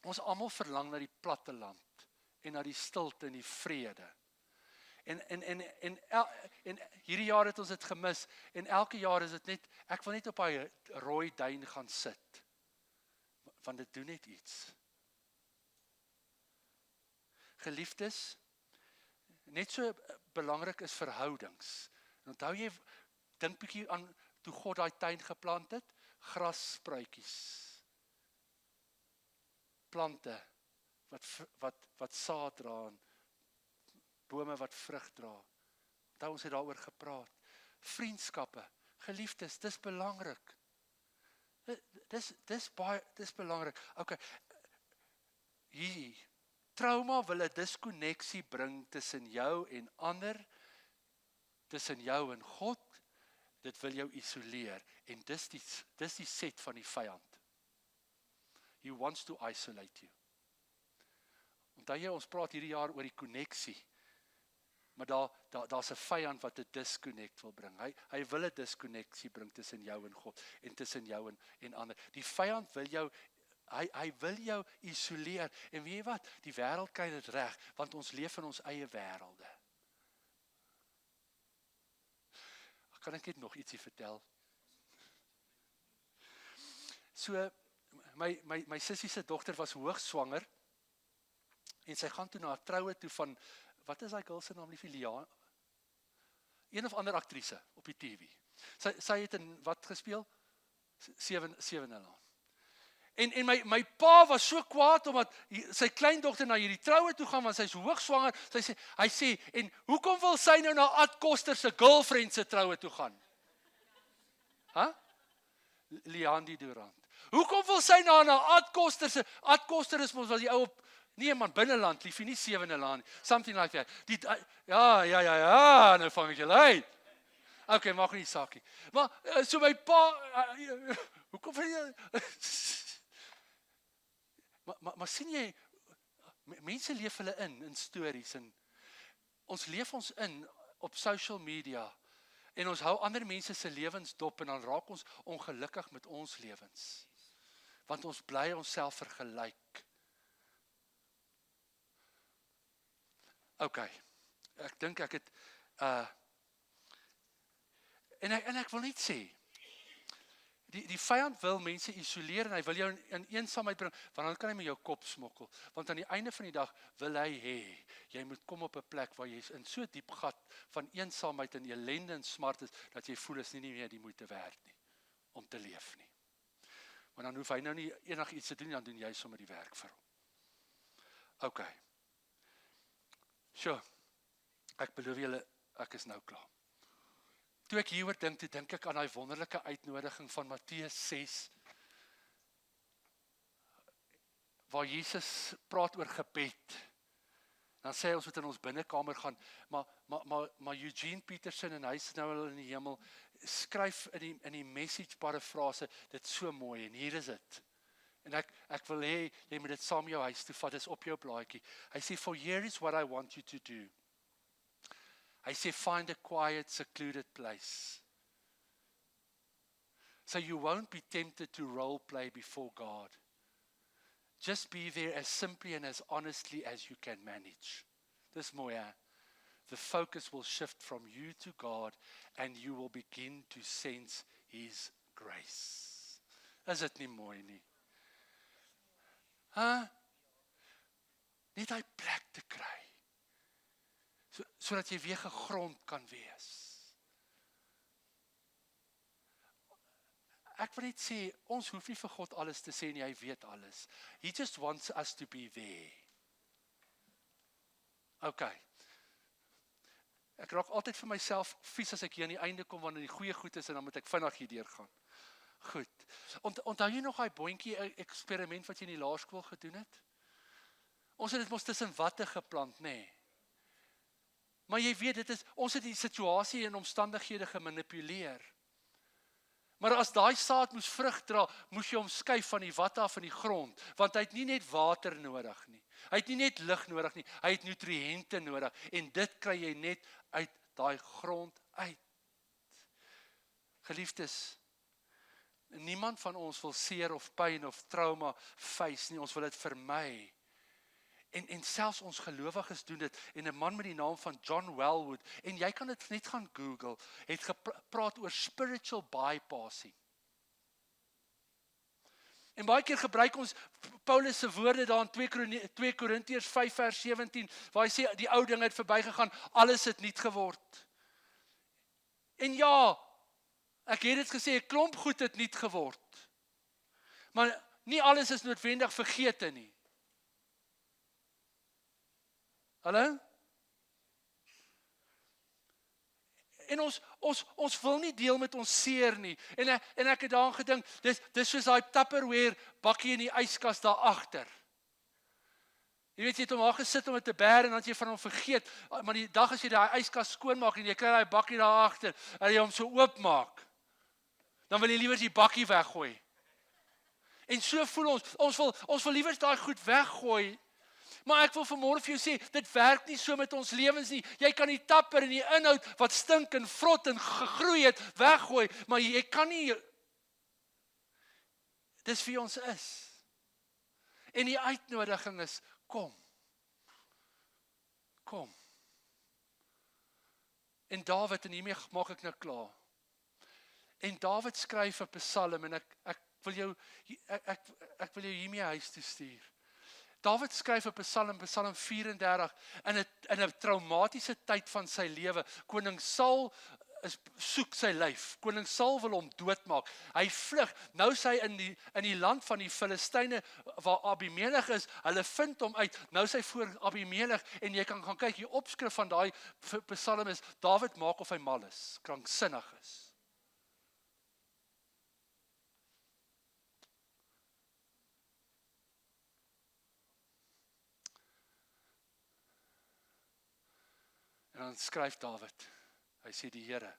Ons almal verlang na die platte land en na die stilte en die vrede. En hierdie jaar het ons dit gemis en elke jaar is dit net, ek wil net op daai rooi duin gaan sit. Want dit doen net iets. Geliefdes, net so belangrik is verhoudings. En onthou jy, dink bietjie aan toe God daai tuin geplant het, grasspruitjies, plante wat saad dra, en bome wat vrug dra. Onthou ons het daaroor gepraat. Vriendskappe, geliefdes, dis belangrik. Dis belangrik. Okay. Hier, trauma wil 'n diskonneksie bring tussen jou en ander, tussen jou en God. Dit wil jou isoleer en dis die set van die vyand. He wants to isolate you. Onthou jy, ons praat hierdie jaar oor die konneksie. Maar daar's 'n vyand wat 'n disconnect wil bring. Hy wil 'n diskonneksie bring tussen jou en God en tussen jou en ander. Die vyand wil jou, hy wil jou isoleer. En weet jy wat? Die wêreld kry dit reg, want ons leef in ons eie wêrelde. Kan ek net nog ietsie vertel? So, my sussie se dogter was hoogswanger, en sy gaan toe na 'n troue toe van, wat is daai girl se naam, liefie, Liane? Een of ander aktrise op die TV. Sy het in wat gespeel? Seven Alarm. En my pa was so kwaad omdat sy kleindogter na hierdie troue toe gaan, want sy is hoogswanger. Hy sê, en hoekom wil sy nou na Ad Koster se girlfriend se troue toe gaan? Liandi Durant. Hoekom wil sy na Ad Koster se, Ad Koster is mos wel die ou op, nee man, binneland, liefie, nie Seven Alarm, something like that. Ja, nou vang ek julle uit. Okay, maak nie saakie. Maar, so my pa, hoekom wil jy... Maar sien jy, mense leef hulle in stories, en ons leef ons in op social media, En ons hou ander mense se lewens dop en dan raak ons ongelukkig met ons lewens. Want ons bly onsself vergelyk. OK, ek dink ek het en ek wil net sê, die vyand wil mense isoleer en hy wil jou in eensaamheid bring, want dan kan hy met jou kop smokkel. Want aan die einde van die dag wil hy hê, jy moet kom op 'n plek waar jy in so diep gat van eensaamheid en ellende en smart is, dat jy voel is nie meer die moeite werd nie, om te leef nie. Maar dan hoef hy nou nie enigiets te doen, dan doen jy sommer die werk vir hom. OK. So, ek beloof julle, ek is nou klaar. Toe ek hieroor dink, toe dink ek aan die wonderlike uitnodiging van Matteus 6, waar Jesus praat oor gebed. Dan sê hy ons moet in ons binnekamer gaan, maar Eugene Peterson, en hy is nou al in die hemel, skryf in die message parafrase, dit so mooi, en hier is dit. En ek wil hê, jy moet dit saam jou huis toe vat, dis op jou blaadjie. Hy sê, for here is what I want you to do. Hy sê, find a quiet, secluded place. So you won't be tempted to role play before God. Just be there as simply and as honestly as you can manage. Dis mooi, hè? The focus will shift from you to God and you will begin to sense His grace. Is dit nie mooi nie? Net hy plek te kry. Sodat jy weer gegrond kan wees. Ek wil net sê, ons hoef nie vir God alles te sê nie, hy weet alles. He just wants us to be there. OK. Ek raak altyd vir myself vies as ek hier aan die einde kom, wanneer die goeie goed is, en dan moet ek vinnig hier deurgaan. Goed. Onthou jy nog daai boontjie eksperiment wat jy in die laerskool gedoen het? Ons het dit mos tussen watte geplant, nê? Nee. Maar jy weet, ons het die situasie en omstandighede gemanipuleer. Maar as daai saad moes vrug dra, moes jy hom skuif van die watte af in die grond, want hy het nie net water nodig nie. Hy het nie net lig nodig nie, hy het nutriënte nodig, en dit kry jy net uit daai grond uit. Geliefdes, niemand van ons wil seer of pyn of trauma face nie, ons wil dit vermy. En selfs ons gelowiges doen dit, en 'n man met die naam van John Welwood, en jy kan dit net gaan Google, het gepraat oor spiritual bypassing. En baie keer gebruik ons Paulus se woorde daar in 2 Korintiërs 5 vers 17, waar hy sê, die ou ding het verbygegaan, alles het nuut geword. En ja, ek het dit gesê, 'n klomp goed het nuut geword. Maar nie alles is noodwendig vergete nie. Hallo? En ons wil nie deel met ons seer nie. En ek het daaraan gedink, dis soos daai Tupperware bakkie in die yskas daar agter. Jy weet, jy het hom daar gesit om dit te bære, en dan het jy van hom vergeet, maar die dag as jy daai yskas skoonmaak, en jy kry daai bakkie daar agter, en jy hom so oopmaak, dan wil jy liewer die bakkie weggooi. En so voel ons wil liewer daai goed weggooi. Maar ek wil vanmôre vir jou sê, dit werk nie so met ons lewens nie. Jy kan die tapper en die inhoud wat stink en vrot en gegroei het, weggooi, maar jy kan nie. Dis wie ons is. En die uitnodiging is, kom. Kom. En Dawid, en hiermee maak ek nou klaar. En Dawid skryf 'n psalm, en ek wil jou hiermee huis toe stuur. Dawid skryf 'n psalm 34, in 'n traumatiese tyd van sy lewe. Koning Saul soek sy lyf. Koning Saul wil hom doodmaak. Hy vlug. Nou is hy in die land van die Filistyne, waar Abimelech is. Hulle vind hom uit. Nou is hy voor Abimelech, en jy kan gaan kyk, die opskrif van daai psalm is, Dawid maak of hy mal is, kranksinnig is. En dan skryf Dawid, hy sê die Here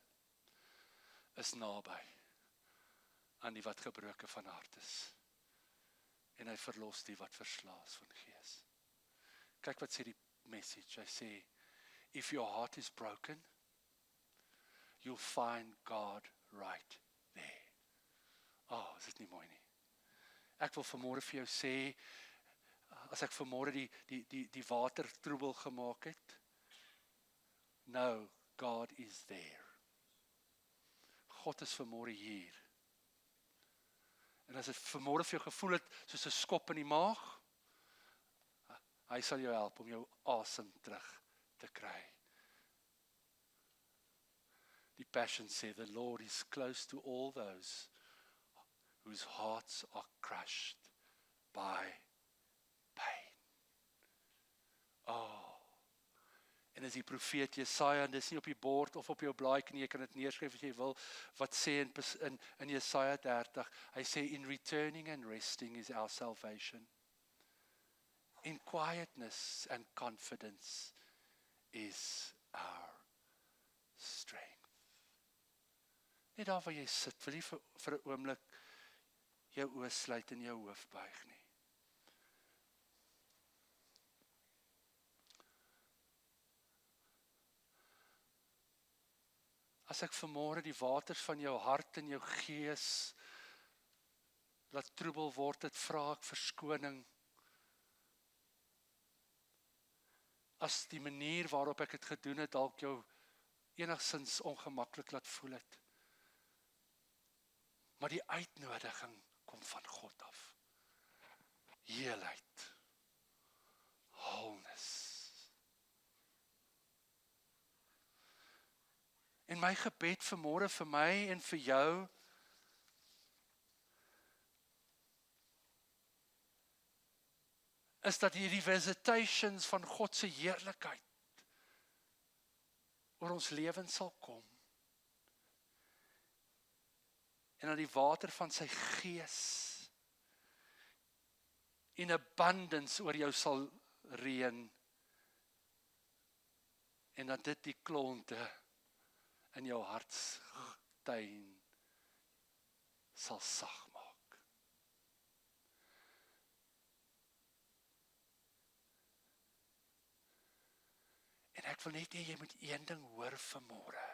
is naby aan die wat gebroken van hart is. En hy verlos die wat verslaas van gees. Kyk wat sê die message, hy sê, if your heart is broken, you'll find God right there. Oh, is dit nie mooi nie? Ek wil vanmôre vir jou sê, as ek vanmôre die water troebel gemaak het, no, God is there. God is vanmôre hier. En as dit vanmôre vir jou gevoel het, soos 'n skop in die maag, hy sal jou help om jou asem terug te kry. Die Passion sê, the Lord is close to all those whose hearts are crushed by pain. Oh. En as die profeet Jesaja, en dis nie op die bord of op jou blaadjie nie, jy kan dit neerskryf as jy wil, wat sê in Jesaja 30, hy sê, in returning and resting is our salvation. In quietness and confidence is our strength. Net daar waar jy sit, wil jy vir 'n oomblik jou oë sluit en jou hoof buig nie. As ek vanmôre die waters van jou hart en jou gees laat troebel word, dit vra ek verskoning. As die manier waarop ek dit gedoen het, dalk jou enigstens ongemaklik laat voel het. Maar die uitnodiging kom van God af. Heelheid. Wholeness. En my gebed vanmôre vir my en vir jou, is dat hierdie visitations van God se heerlikheid oor ons lewens sal kom. En dat die water van sy gees in abundance oor jou sal reën. En dat dit die klonte in jou hartstuin sal sag maak. En ek wil net hê jy moet een ding hoor vanmôre.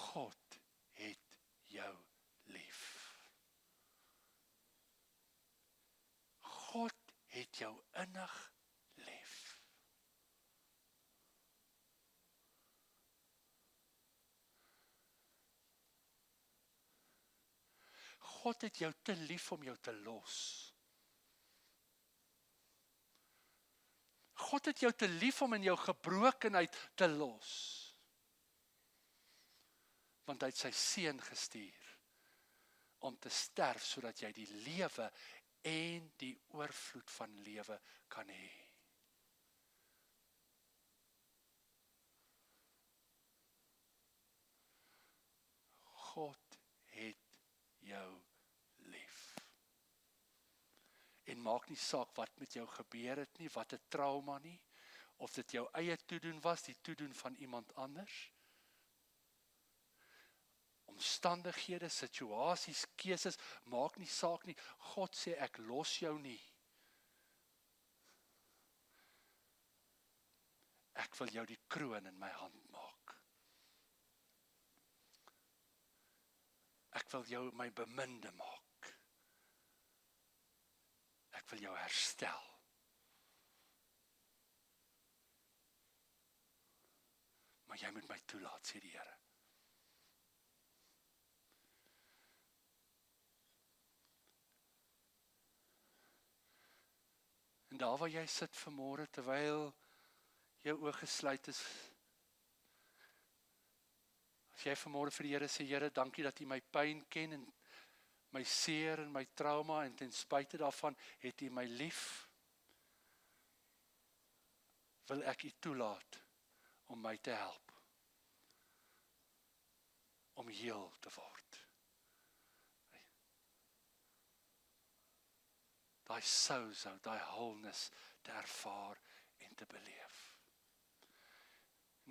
God het jou lief. God het jou innig lief. God het jou te lief om jou te los. God het jou te lief om in jou gebrokenheid te los. Want hy het sy seun gestuur om te sterf sodat jy die lewe en die oorvloed van lewe kan hê. God het jou lief. En maak nie saak wat met jou gebeur het nie, wat 'n trauma nie, of dit jou eie toedoen was, die toedoen van iemand anders. Omstandighede, situasies, keuses, maak nie saak nie. God sê ek los jou nie. Ek wil jou die kroon in my hand maak. Ek wil jou my beminde maak. Ek wil jou herstel. Maar jy moet my toelaat, sê die Here. En daar waar jy sit vanmôre, terwyl jou oë gesluit is, as jy vanmôre vir die Here sê, Here, dankie dat U my pyn ken en my seer en my trauma, en ten spyte daarvan het U my lief, wil ek U toelaat om my te help, om heel te word. Daai sozo, daai wholeness te ervaar en te beleef.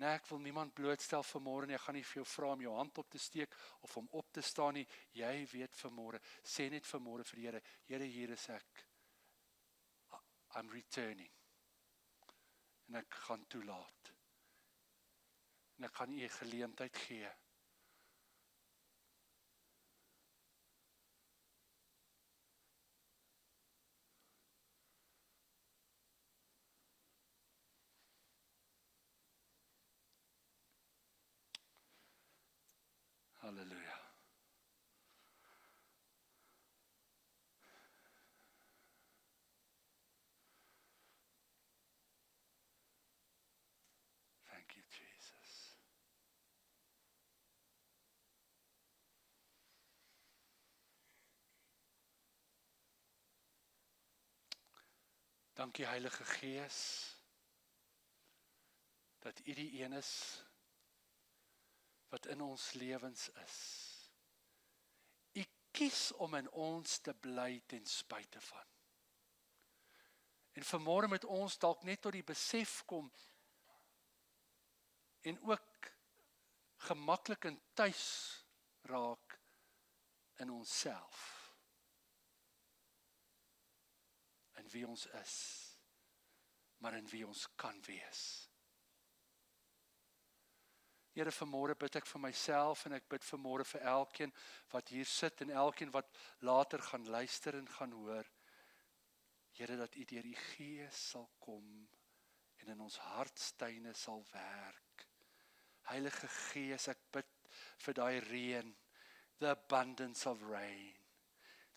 Nee, ek wil niemand blootstel vanmôre nie, ek gaan nie vir jou vra om jou hand op te steek of om op te staan nie, jy weet vanmôre, sê net vanmôre vir die Here, Here, hier is ek, I'm returning, en ek gaan toelaat. En ek gaan u geleentheid gee. Halleluja. Thank you, Jesus. Dankie Heilige Gees, dat u die een is wat in ons lewens is. U kies om in ons te bly ten spyte van. En vanmôre moet ons dalk net tot die besef kom en ook gemaklik en tuis raak in onsself. In wie ons is, maar in wie ons kan wees. Here, vanmôre bid ek vir myself en ek bid vanmôre vir elkeen wat hier sit en elkeen wat later gaan luister en gaan hoor. Here, dat u deur u Gees sal kom en in ons hartstuine sal werk. Heilige Gees, ek bid vir daai reën, the abundance of rain,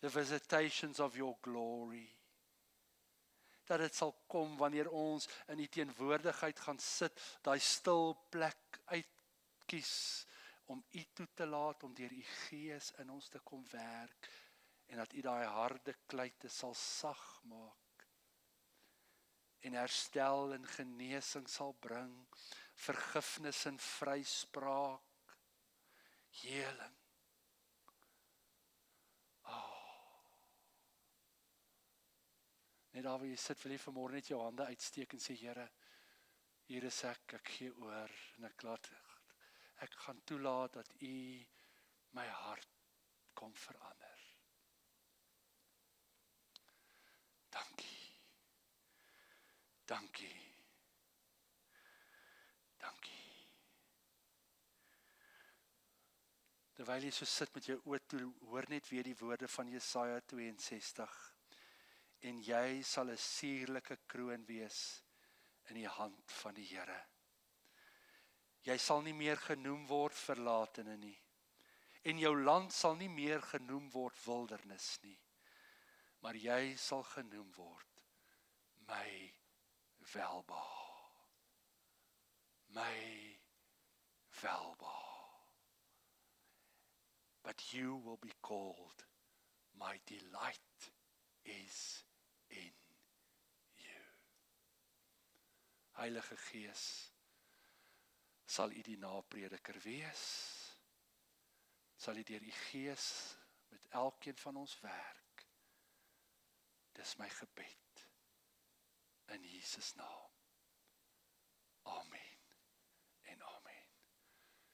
the visitations of your glory. Dat dit sal kom wanneer ons in die teenwoordigheid gaan sit, daai stil plek uitkies om u toe te laat, om deur u Gees in ons te kom werk, en dat u daai harde kluite sal sag maak, en herstel en genesing sal bring, vergifnis en vryspraak, heling. Net daar waar jy sit, wil jy vanmôre net jou hande uitsteek en sê, Here, hier is ek gee oor, en ek gaan toelaat dat u my hart kom verander. Dankie. Dankie. Dankie. Terwyl jy so sit met jou oë toe, hoor net weer die woorde van Jesaja 62. En jy sal 'n suurlike kroon wees in die hand van die Here. Jy sal nie meer genoem word verlatene nie. En jou land sal nie meer genoem word wildernis nie. Maar jy sal genoem word my welbehae. My welbehae. But you will be called, my delight is in you. Heilige Gees, sal u die naprediker wees, sal u deur u Gees met elkeen van ons werk. Dis my gebed in Jesus naam.